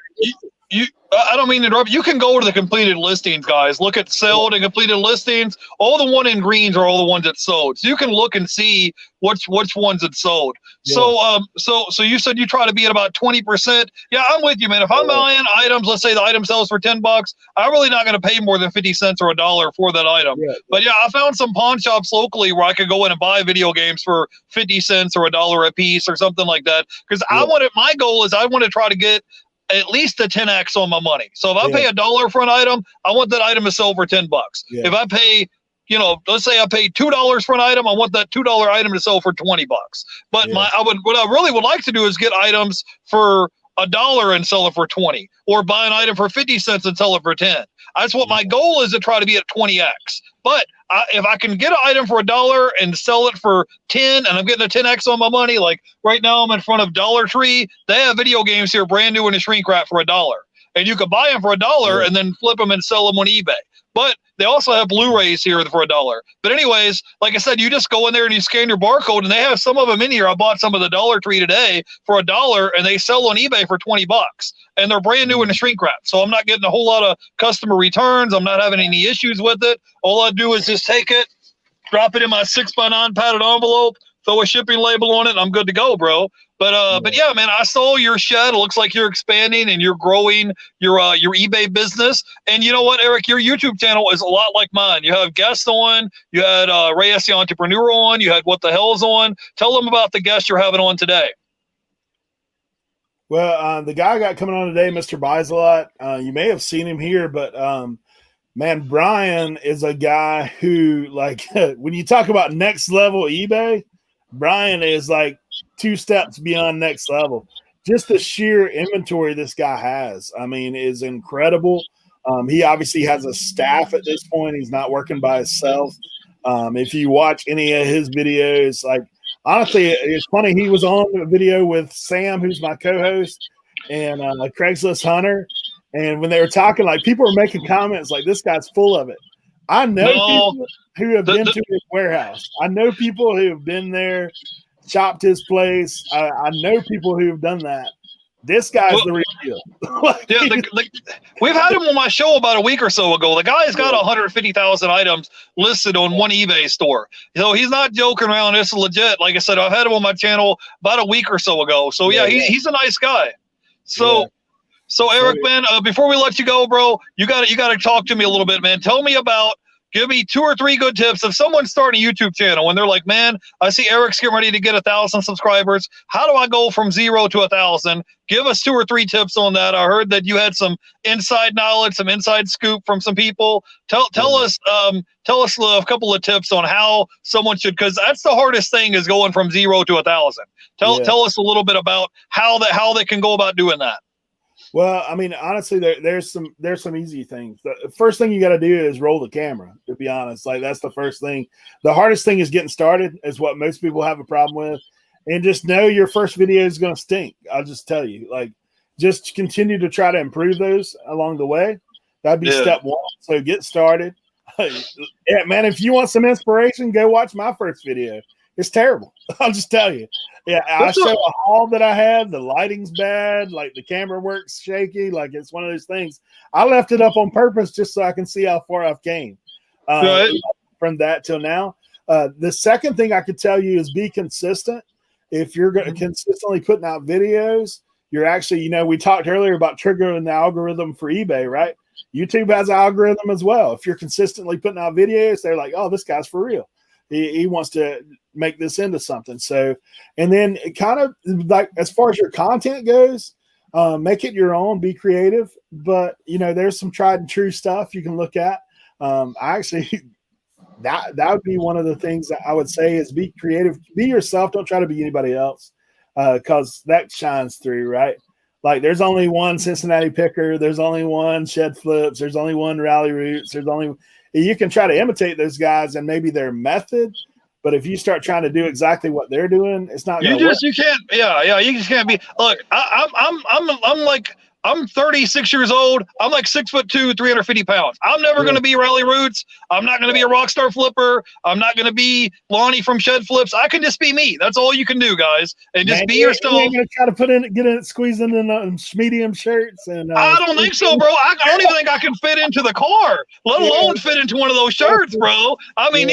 I don't mean to interrupt. You can go to the completed listings, guys. Look at sold and completed listings. All the one in greens are all the ones that sold. So you can look and see which ones that sold. Yeah. So you said you try to be at about 20%. Yeah, I'm with you, man. If I'm buying items, let's say the item sells for $10, I'm really not going to pay more than 50 cents or $1 for that item. Yeah. But yeah, I found some pawn shops locally where I could go in and buy video games for 50 cents or $1 a piece or something like that. Because my goal is I want to try to get at least a 10x on my money. So if I pay $1 for an item, I want that item to sell for $10. Yeah. If I pay, let's say I paid $2 for an item, I want that $2 item to sell for $20. But what I really would like to do is get items for $1 and sell it for 20, or buy an item for 50 cents and sell it for 10. That's what my goal is, to try to be at 20x. But if I can get an item for $1 and sell it for 10, and I'm getting a 10x on my money, like right now I'm in front of Dollar Tree. They have video games here, brand new in a shrink wrap for $1. And you can buy them for $1 and then flip them and sell them on eBay. But they also have Blu-rays here for $1. But anyways, like I said, you just go in there and you scan your barcode, and they have some of them in here. I bought some of the Dollar Tree today for $1, and they sell on eBay for $20, and they're brand new in a shrink wrap. So I'm not getting a whole lot of customer returns. I'm not having any issues with it. All I do is just take it, drop it in my 6x9 padded envelope, throw a shipping label on it, and I'm good to go, bro. But yeah, man, I saw your shed. It looks like you're expanding and you're growing your eBay business. And you know what, Eric, your YouTube channel is a lot like mine. You have guests on. You had Reyes the Entrepreneur on. You had What the Hell's on. Tell them about the guest you're having on today. Well, the guy I got coming on today, Mr. Buys a Lot. You may have seen him here, but man, Brian is a guy who, like, when you talk about next level eBay, Brian is like 2 steps beyond next level. Just the sheer inventory this guy has, I mean, is incredible. He obviously has a staff at this point. He's not working by himself. If you watch any of his videos, like, honestly, it's funny. He was on a video with Sam, who's my co-host, and Craigslist Hunter. And when they were talking, like, people were making comments like, this guy's full of it. I know people who have been to his warehouse. I know people who have been there, shopped his place. I know people who have done that. This guy's the real deal. We've had him on my show about a week or so ago. The guy's got 150,000 items listed on one eBay store. So he's not joking around. This is legit. Like I said, I've had him on my channel about a week or so ago. So yeah, he's a nice guy. So Eric, man, before we let you go, bro, you got to talk to me a little bit, man. Give me 2 or 3 good tips. If someone's starting a YouTube channel and they're like, man, I see Eric's getting ready to get 1,000 subscribers. How do I go from 0 to 1,000? Give us 2 or 3 tips on that. I heard that you had some inside knowledge, some inside scoop from some people. Tell us a couple of tips on how someone should, because that's the hardest thing, is going from 0 to 1,000. Tell us a little bit about how they can go about doing that. Well, I mean, honestly, there's some easy things. The first thing you got to do is roll the camera, to be honest. Like, that's the first thing. The hardest thing is getting started, is what most people have a problem with. And just know your first video is going to stink. I'll just tell you, like, just continue to try to improve those along the way. That'd be step 1. So get started. Yeah, man, if you want some inspiration, go watch my first video. It's terrible. I'll just tell you. Yeah, I show a haul that I had. The lighting's bad. Like, the camera works shaky. Like, it's one of those things. I left it up on purpose just so I can see how far I've came from that till now. The second thing I could tell you is be consistent. If you're consistently putting out videos, you're actually, we talked earlier about triggering the algorithm for eBay, right? YouTube has an algorithm as well. If you're consistently putting out videos, they're like, oh, this guy's for real. He wants to make this into something. So, and then kind of like, as far as your content goes, make it your own, be creative, but there's some tried and true stuff you can look at. That would be one of the things that I would say is be creative, be yourself. Don't try to be anybody else. Cause that shines through, right? Like, there's only one Cincinnati Picker. There's only one Shed Flips. There's only one Rally Roots. You can try to imitate those guys and maybe their method, but if you start trying to do exactly what they're doing, it's not going to work. You can't. Yeah. You just can't be. Look, I'm 36 years old. I'm like 6'2", 350 pounds. I'm never going to be Rally Roots. I'm not going to be a Rockstar Flipper. I'm not going to be Lonnie from Shed Flips. I can just be me. That's all you can do, guys. And just be yourself. You're going to try to squeeze in medium shirts. And I don't think so, bro. I don't even think I can fit into the car, let alone fit into one of those shirts, bro. I mean,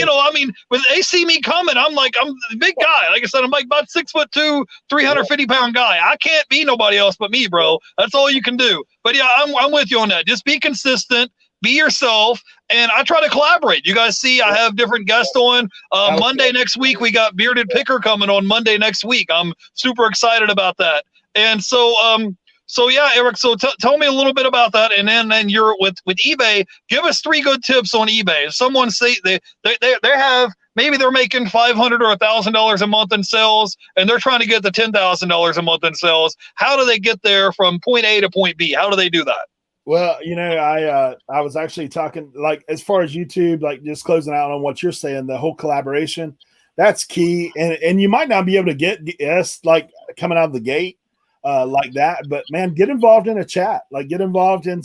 when they see me coming, I'm a big guy. Like I said, I'm like about 6'2", 350 pound guy. I can't be nobody else but me, bro. That's all you can do. But yeah, I'm with you on that. Just be consistent, be yourself, and I try to collaborate. You guys see, I have different guests on. Monday next week, we got Bearded Picker coming on Monday next week. I'm super excited about that. And so yeah, Eric, so tell me a little bit about that. And then you're with eBay. Give us 3 good tips on eBay. If someone say they have, maybe they're making $500 or $1,000 a month in sales, and they're trying to get the $10,000 a month in sales. How do they get there from point A to point B? How do they do that? Well, I was actually talking, like, as far as YouTube, like, just closing out on what you're saying, the whole collaboration, that's key. And you might not be able to get guests like coming out of the gate like that, but man, get involved in a chat, like get involved in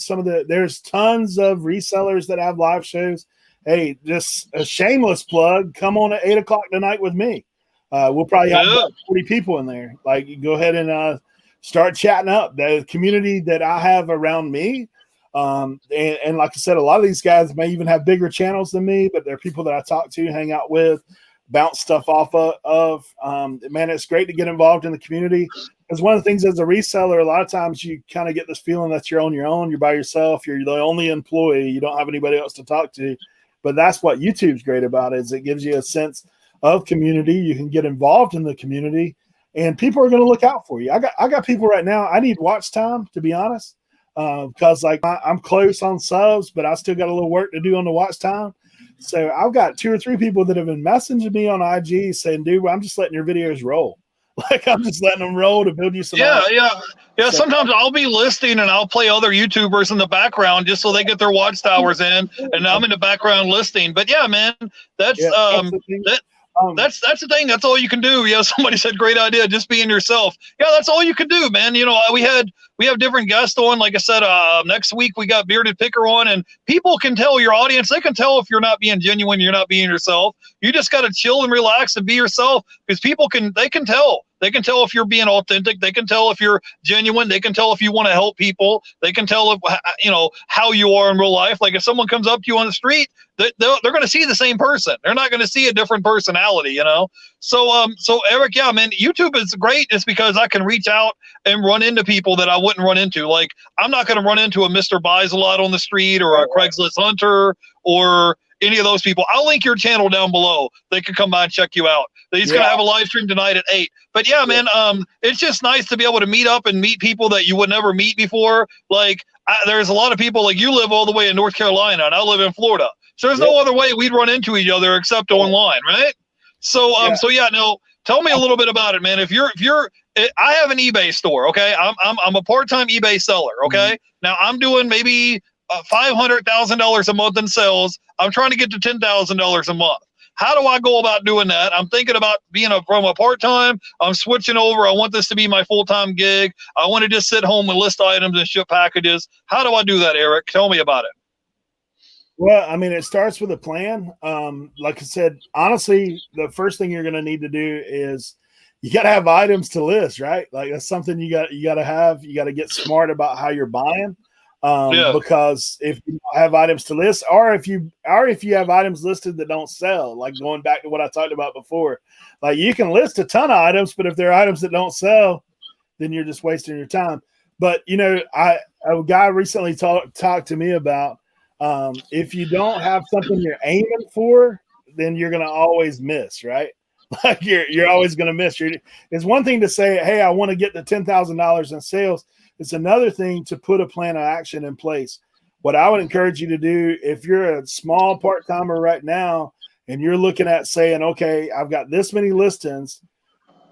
there's tons of resellers that have live shows. Hey, just a shameless plug, come on at 8:00 tonight with me. We'll probably have about 40 people in there. Like, go ahead and start chatting up the community that I have around me. And like I said, a lot of these guys may even have bigger channels than me, but they're people that I talk to, hang out with, bounce stuff off of. Man, it's great to get involved in the community. Because one of the things as a reseller, a lot of times you kind of get this feeling that you're on your own, you're by yourself, you're the only employee, you don't have anybody else to talk to. But that's what YouTube's great about, is it gives you a sense of community. You can get involved in the community, and people are going to look out for you. I got people right now. I need watch time, to be honest, because like I'm close on subs, but I still got a little work to do on the watch time. So I've got 2 or 3 people that have been messaging me on IG saying, dude, I'm just letting your videos roll. Like, I'm just letting them roll to build you some. Yeah. So, sometimes I'll be listing and I'll play other YouTubers in the background just so they get their watch towers in, and I'm in the background listing. But yeah, man, that's the thing. That's all you can do. Yeah, somebody said great idea, just being yourself. Yeah, that's all you can do, man. We have different guests on. Like I said, next week we got Bearded Picker on, and people can tell, your audience, they can tell if you're not being genuine, you're not being yourself. You just got to chill and relax and be yourself, because they can tell. They can tell if you're being authentic. They can tell if you're genuine. They can tell if you want to help people. They can tell if, how you are in real life. Like, if someone comes up to you on the street, they're going to see the same person. They're not going to see a different personality, So Eric, yeah, man, YouTube is great. It's because I can reach out and run into people that I wouldn't run into. Like, I'm not going to run into a Mr. Buys a Lot on the street, or a Craigslist hunter, or any of those people. I'll link your channel down below. They can come by and check you out. He's going to have a live stream tonight at 8. But yeah, man, it's just nice to be able to meet up and meet people that you would never meet before. Like, there's a lot of people, like, you live all the way in North Carolina and I live in Florida. So there's no other way we'd run into each other except online, right? So, tell me a little bit about it, man. I have an eBay store, okay? I'm a part-time eBay seller, okay? Mm-hmm. Now I'm doing maybe $500,000 a month in sales. I'm trying to get to $10,000 a month. How do I go about doing that? I'm thinking about from a part-time. I'm switching over. I want this to be my full-time gig. I want to just sit home and list items and ship packages. How do I do that, Eric? Tell me about it. Well, I mean, it starts with a plan. Like I said, honestly, the first thing you're going to need to do is you got to have items to list, right? Like, that's something you got to have. You got to get smart about how you're buying. Because if you don't have items to list, or if you have items listed that don't sell, like going back to what I talked about before, like, you can list a ton of items, but if there are items that don't sell, then you're just wasting your time. But a guy recently talked to me about, if you don't have something you're aiming for, then you're going to always miss, right? Like, you're always going to miss. It's one thing to say, hey, I want to get to $10,000 in sales. It's another thing to put a plan of action in place. What I would encourage you to do, if you're a small part-timer right now and you're looking at saying, okay, I've got this many listings,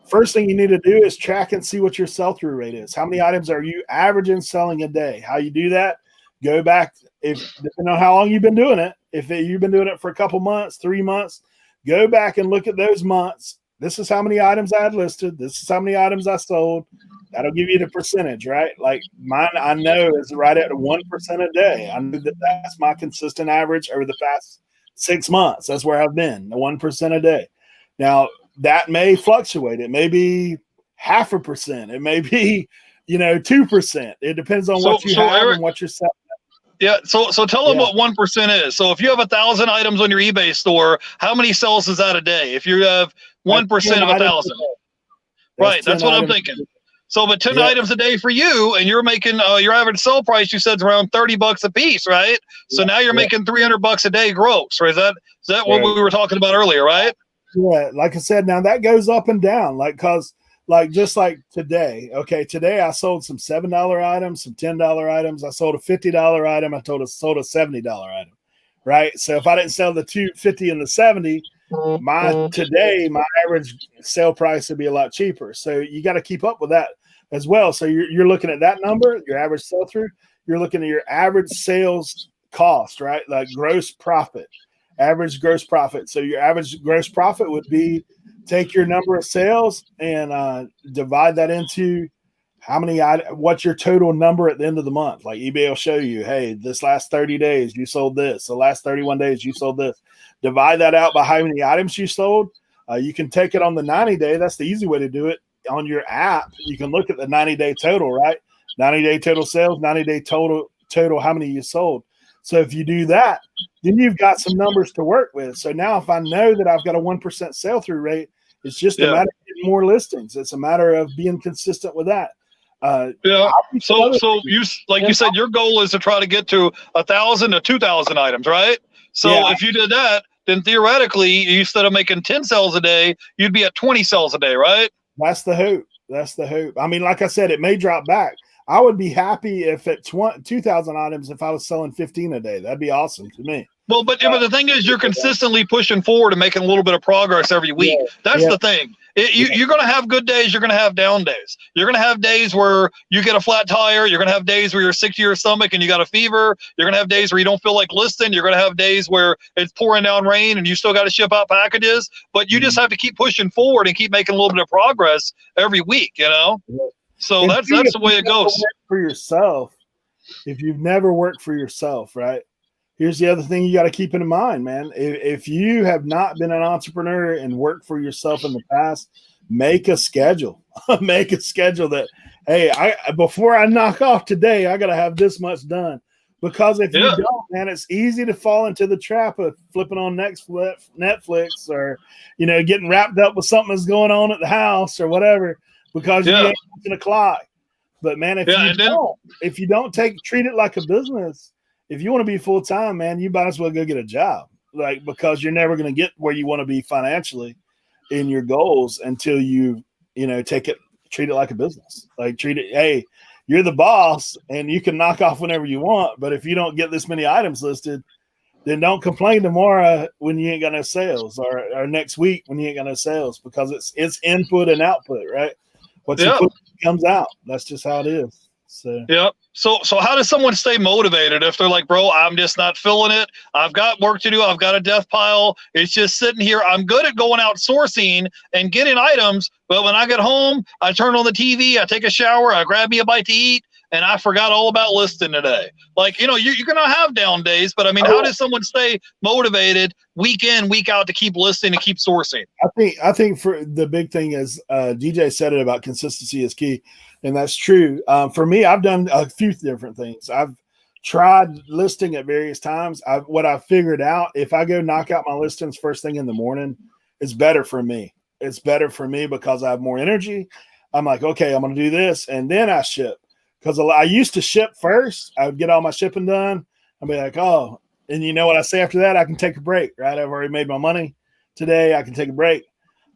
first thing you need to do is track and see what your sell-through rate is. How many items are you averaging selling a day? How you do that, go back, depending on how long you've been doing it. If you've been doing it for a couple months, 3 months, go back and look at those months. This is how many items I had listed. This is how many items I sold. That'll give you the percentage, right? Like, mine, I know, is right at 1% a day. I know that's my consistent average over the past 6 months. That's where I've been, 1% a day. Now, that may fluctuate. It may be 0.5%. It may be, 2%. It depends on what you have, Eric, and what you're selling. Yeah. So tell them what 1% is. So if you have 1,000 items on your eBay store, how many sales is that a day? If you have 1% of 1,000, right? That's what I'm thinking. So, but 10 items a day for you, and you're making your average sell price, you said, is around $30 a piece, right? So now you're making $300 a day gross, right? Is that what we were talking about earlier, right? Yeah, like I said, now that goes up and down, just like today. Okay, today I sold some $7 items, some $10 items. I sold a $50 item. I sold a $70 item, right? So if I didn't sell the $250 and the $70, my average sale price would be a lot cheaper. So you got to keep up with that as well. So you're looking at that number, your average sell through. you're looking at your average sales cost, right? Like gross profit, average gross profit. So your average gross profit would be take your number of sales and divide that into what's your total number at the end of the month. Like eBay will show you, hey, this last 30 days you sold this, the last 31 days you sold this. Divide that out by how many items you sold. You can take it on the 90-day. That's the easy way to do it. On your app, you can look at the 90-day total, right? 90-day total sales, 90-day total how many you sold. So if you do that, then you've got some numbers to work with. So now if I know that I've got a 1% sell through rate, it's just a matter of getting more listings. It's a matter of being consistent with that. So you, like you said, your goal is to try to get to 1,000 to 2,000 items, right? So if you did that, then theoretically, instead of making 10 sales a day, you'd be at 20 sales a day, right? That's the hope. That's the hope. I mean, like I said, it may drop back. I would be happy if at 2,000 items, if I was selling 15 a day. That'd be awesome to me. Well, but the thing is, you're consistently pushing forward and making a little bit of progress every week. That's the thing. You're going to have good days. You're going to have down days. You're going to have days where you get a flat tire. You're going to have days where you're sick to your stomach and you got a fever. You're going to have days where you don't feel like listing. You're going to have days where it's pouring down rain and you still got to ship out packages. But you just have to keep pushing forward and keep making a little bit of progress every week, you know? So that's the way it goes. For yourself, if you've never worked for yourself, right? Here's the other thing you got to keep in mind, man. If you have not been an entrepreneur and worked for yourself in the past, make a schedule. Make a schedule that, hey, before I knock off today, I got to have this much done. Because if you don't, man, it's easy to fall into the trap of flipping on Netflix or, getting wrapped up with something that's going on at the house or whatever because you ain't watching the clock. But man, if you don't treat it like a business, if you want to be full time, man, you might as well go get a job, because you're never going to get where you want to be financially in your goals until you treat it like a business. Like treat it, hey, you're the boss and you can knock off whenever you want. But if you don't get this many items listed, then don't complain tomorrow when you ain't got no sales or next week when you ain't got no sales, because it's input and output, right? What's input comes out. That's just how it is. So how does someone stay motivated if they're like, bro, I'm just not feeling it. I've got work to do. I've got a death pile. It's just sitting here. I'm good at going out sourcing and getting items. But when I get home, I turn on the TV, I take a shower, I grab me a bite to eat, and I forgot all about listing today. Like, you're going to have down days, but I mean, how does someone stay motivated week in, week out to keep listing and keep sourcing? I think for the big thing is DJ said it about consistency is key. And that's true. For me, I've done a few different things. I've tried listing at various times. What I figured out, if I go knock out my listings first thing in the morning, it's better for me. It's better for me because I have more energy. I'm like, okay, I'm going to do this. And then I ship. Because I used to ship first. I would get all my shipping done. I'd be like, oh, and you know what I say after that? I can take a break, right? I've already made my money today. I can take a break.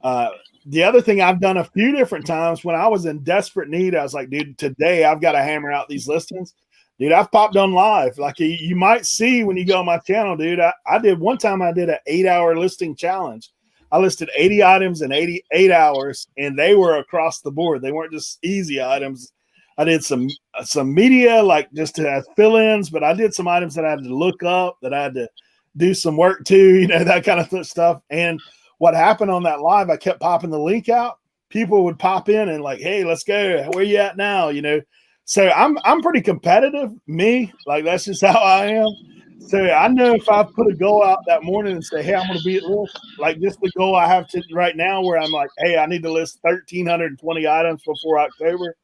The other thing I've done a few different times when I was in desperate need, I was like, dude, today I've got to hammer out these listings. Dude, I've popped on live. Like you might see when you go on my channel, dude. I did one time, I did an 8-hour listing challenge. I listed 80 items in 88 hours, and they were across the board. They weren't just easy items. I did some media, like just to have fill-ins, but I did some items that I had to look up, that I had to do some work to, that kind of stuff. And what happened on that live, I kept popping the link out. People would pop in and like, hey, let's go. Where you at now? So I'm pretty competitive. Me, like that's just how I am. So I know if I put a goal out that morning and say, hey, I'm going to be at list, like just the goal I have to right now where I'm like, hey, I need to list 1,320 items before October.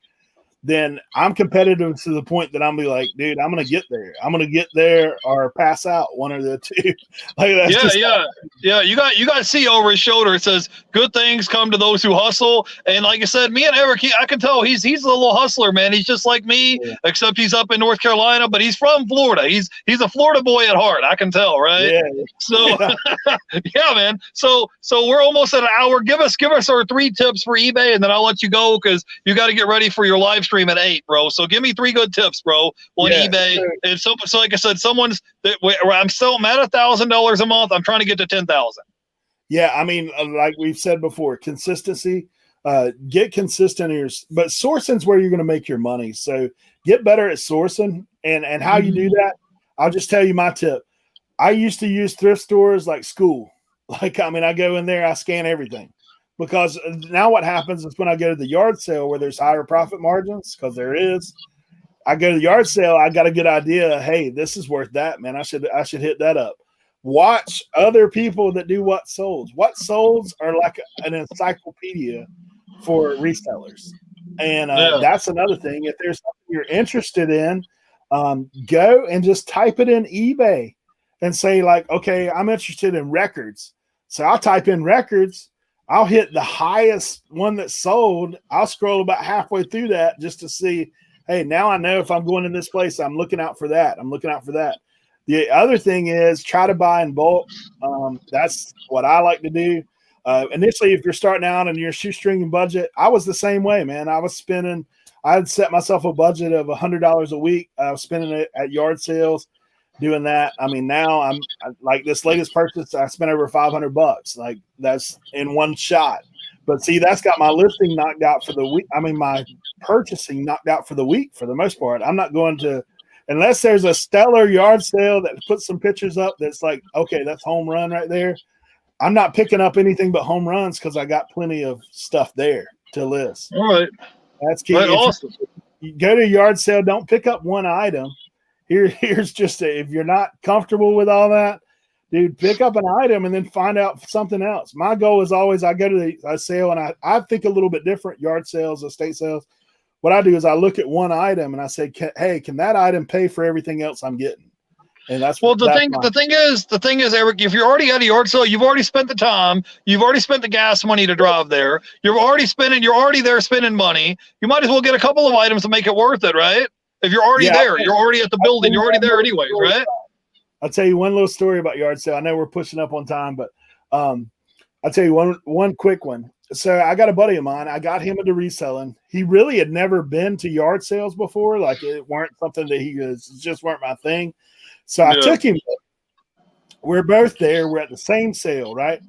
Then I'm competitive to the point that I'm be like, dude, I'm gonna get there. I'm gonna get there or pass out, one of the two. Like that's yeah. You got to see over his shoulder. It says, "Good things come to those who hustle." And like I said, me and Eric, I can tell he's a little hustler, man. He's just like me, except he's up in North Carolina, but he's from Florida. He's a Florida boy at heart. I can tell, right? Yeah. So yeah, man. So we're almost at an hour. Give us our 3 tips for eBay, and then I'll let you go because you got to get ready for your live stream at 8, bro. So give me 3 good tips, bro, on eBay. Sure. And so like I said, I'm still at $1,000 a month. I'm trying to get to 10,000. Yeah, I mean, like we've said before, consistency. Get consistent in but sourcing's where you're going to make your money. So get better at sourcing, and how you do that. I'll just tell you my tip. I used to use thrift stores like school. Like, I mean, I go in there, I scan everything, because now what happens is when I go to the yard sale where there's higher profit margins, because there is, I go to the yard sale, I got a good idea. Hey, this is worth that, man. I should hit that up. Watch other people that do what solds. What solds are like an encyclopedia for resellers. And that's another thing. If there's something you're interested in, go and just type it in eBay and say, like, okay, I'm interested in records. So I'll type in records. I'll hit the highest one that sold. I'll scroll about halfway through that just to see, hey, now I know if I'm going to this place, I'm looking out for that. I'm looking out for that. The other thing is try to buy in bulk. That's what I like to do. Initially, if you're starting out and you're shoestringing budget, I was the same way, man. I had set myself a budget of $100 a week. I was spending it at yard sales, doing that. I mean, now I'm like this latest purchase, I spent over $500. Like, that's in one shot. But see, that's got my listing knocked out for the week. I mean, my purchasing knocked out for the week for the most part. I'm not going to, unless there's a stellar yard sale that puts some pictures up that's like, okay, that's home run right there. I'm not picking up anything but home runs because I got plenty of stuff there to list. All right. That's key. Right, awesome. You go to a yard sale, don't pick up one item. Here's just if you're not comfortable with all that, dude, pick up an item and then find out something else. My goal is always, I go to a sale and I think a little bit different, yard sales, estate sales. What I do is I look at one item and I say, hey, can that item pay for everything else I'm getting? And that's the thing is, Eric, if you're already at a yard sale, you've already spent the time, you've already spent the gas money to drive there, you're already there spending money. You might as well get a couple of items to make it worth it, right? If you're already there, you're already at the building, you're already there anyways, right? I'll tell you one little story about yard sale. I know we're pushing up on time, but I'll tell you one quick one. So I got a buddy of mine. I got him into reselling. He really had never been to yard sales before. Like, it weren't something that just weren't my thing. So I took him. We're both there. We're at the same sale, right?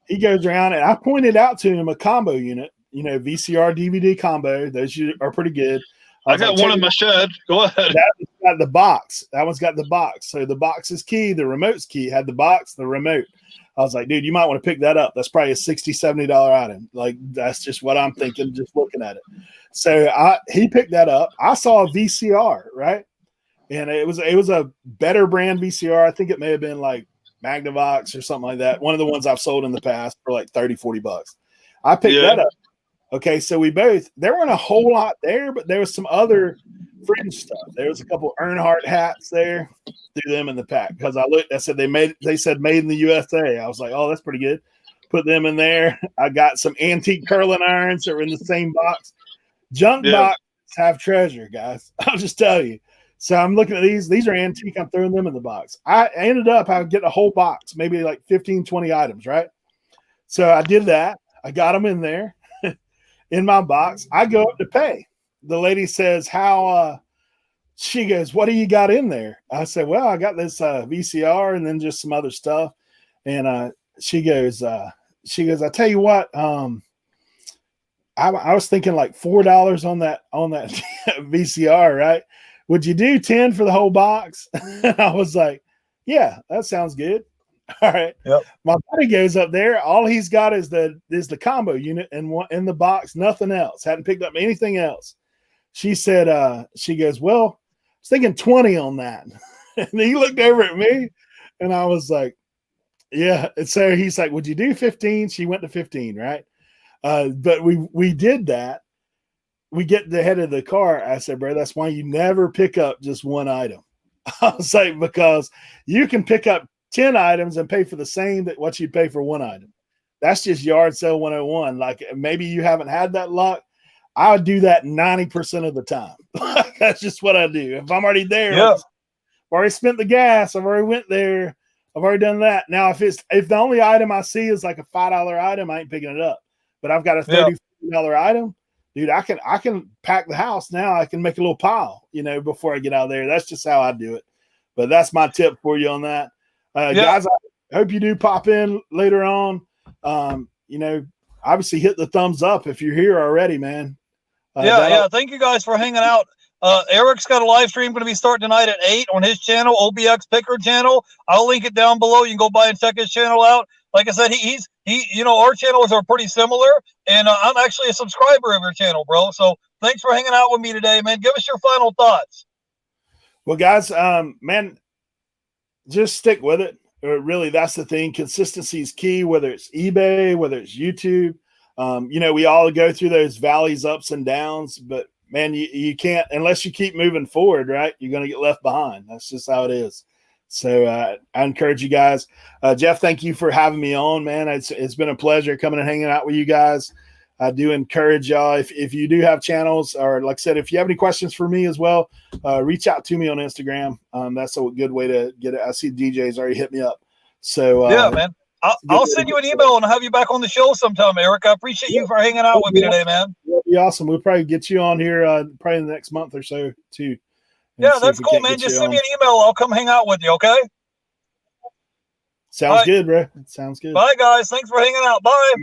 He goes around and I pointed out to him a combo unit, VCR DVD combo. Those are pretty good. I got one in my shed. Go ahead. That one's got the box. That one's got the box. So the box is key. The remote's key. It had the box, the remote. I was like, dude, you might want to pick that up. That's probably a $60, $70 item. Like, that's just what I'm thinking, just looking at it. So he picked that up. I saw a VCR, right? And it was a better brand VCR. I think it may have been like Magnavox or something like that. One of the ones I've sold in the past for like $30, $40. I picked that up. Okay, so there weren't a whole lot there, but there was some other fringe stuff. There was a couple Earnhardt hats there. Threw them in the pack because I looked. I said they said made in the USA. I was like, oh, that's pretty good. Put them in there. I got some antique curling irons that were in the same box. Junk boxes have treasure, guys. I'll just tell you. So I'm looking at these. These are antique. I'm throwing them in the box. I ended up getting a whole box, maybe like 15, 20 items, right? So I did that. I got them in there in my box. I go up to pay. The lady says, she goes, what do you got in there? I said, well, I got this VCR and then just some other stuff. And she goes, I tell you what, I was thinking like $4 on that VCR, right? Would you do 10 for the whole box? And I was like, yeah, that sounds good. All right. Yep. My buddy goes up there. All he's got is the combo unit in the box, nothing else. Hadn't picked up anything else. She said, she goes, well, I was thinking 20 on that. And he looked over at me and I was like, yeah. And so he's like, would you do 15? She went to 15, right? But we did that. We get the head of the car. I said, bro, that's why you never pick up just one item. I was like, because you can pick up 10 items and pay for the same that what you'd pay for one item. That's just yard sale 101. Like, maybe you haven't had that luck. I would do that 90% of the time. That's just what I do. If I'm already there, I've already spent the gas. I've already went there. I've already done that. Now, if the only item I see is like a $5 item, I ain't picking it up. But I've got a $30 item. Dude, I can pack the house now. I can make a little pile, before I get out of there. That's just how I do it. But that's my tip for you on that. Guys, I hope you do pop in later on. I obviously hit the thumbs up if you're here already, man. Yeah. Thank you guys for hanging out. Eric's got a live stream going to be starting tonight at 8 on his channel, OBX Picker channel. I'll link it down below. You can go by and check his channel out. Like I said, he our channels are pretty similar, and I'm actually a subscriber of your channel, bro. So thanks for hanging out with me today, man. Give us your final thoughts. Well, guys, man, just stick with it. Really, that's the thing. Consistency is key, whether it's eBay, whether it's YouTube. We all go through those valleys, ups and downs, but man, you can't, unless you keep moving forward, right? You're going to get left behind. That's just how it is. So I encourage you guys. Jeff, thank you for having me on, man. It's been a pleasure coming and hanging out with you guys. I do encourage y'all, if you do have channels, or like I said, if you have any questions for me as well, reach out to me on Instagram. That's a good way to get it. I see DJ's already hit me up. So yeah, man. I'll send you an email and have you back on the show sometime, Eric. I appreciate you for hanging out with me today, man. That'd be awesome. We'll probably get you on here probably in the next month or so, too. Yeah, that's cool, man. Just send me an email. I'll come hang out with you, okay? Sounds good, bro. Sounds good. Bye, guys. Thanks for hanging out. Bye.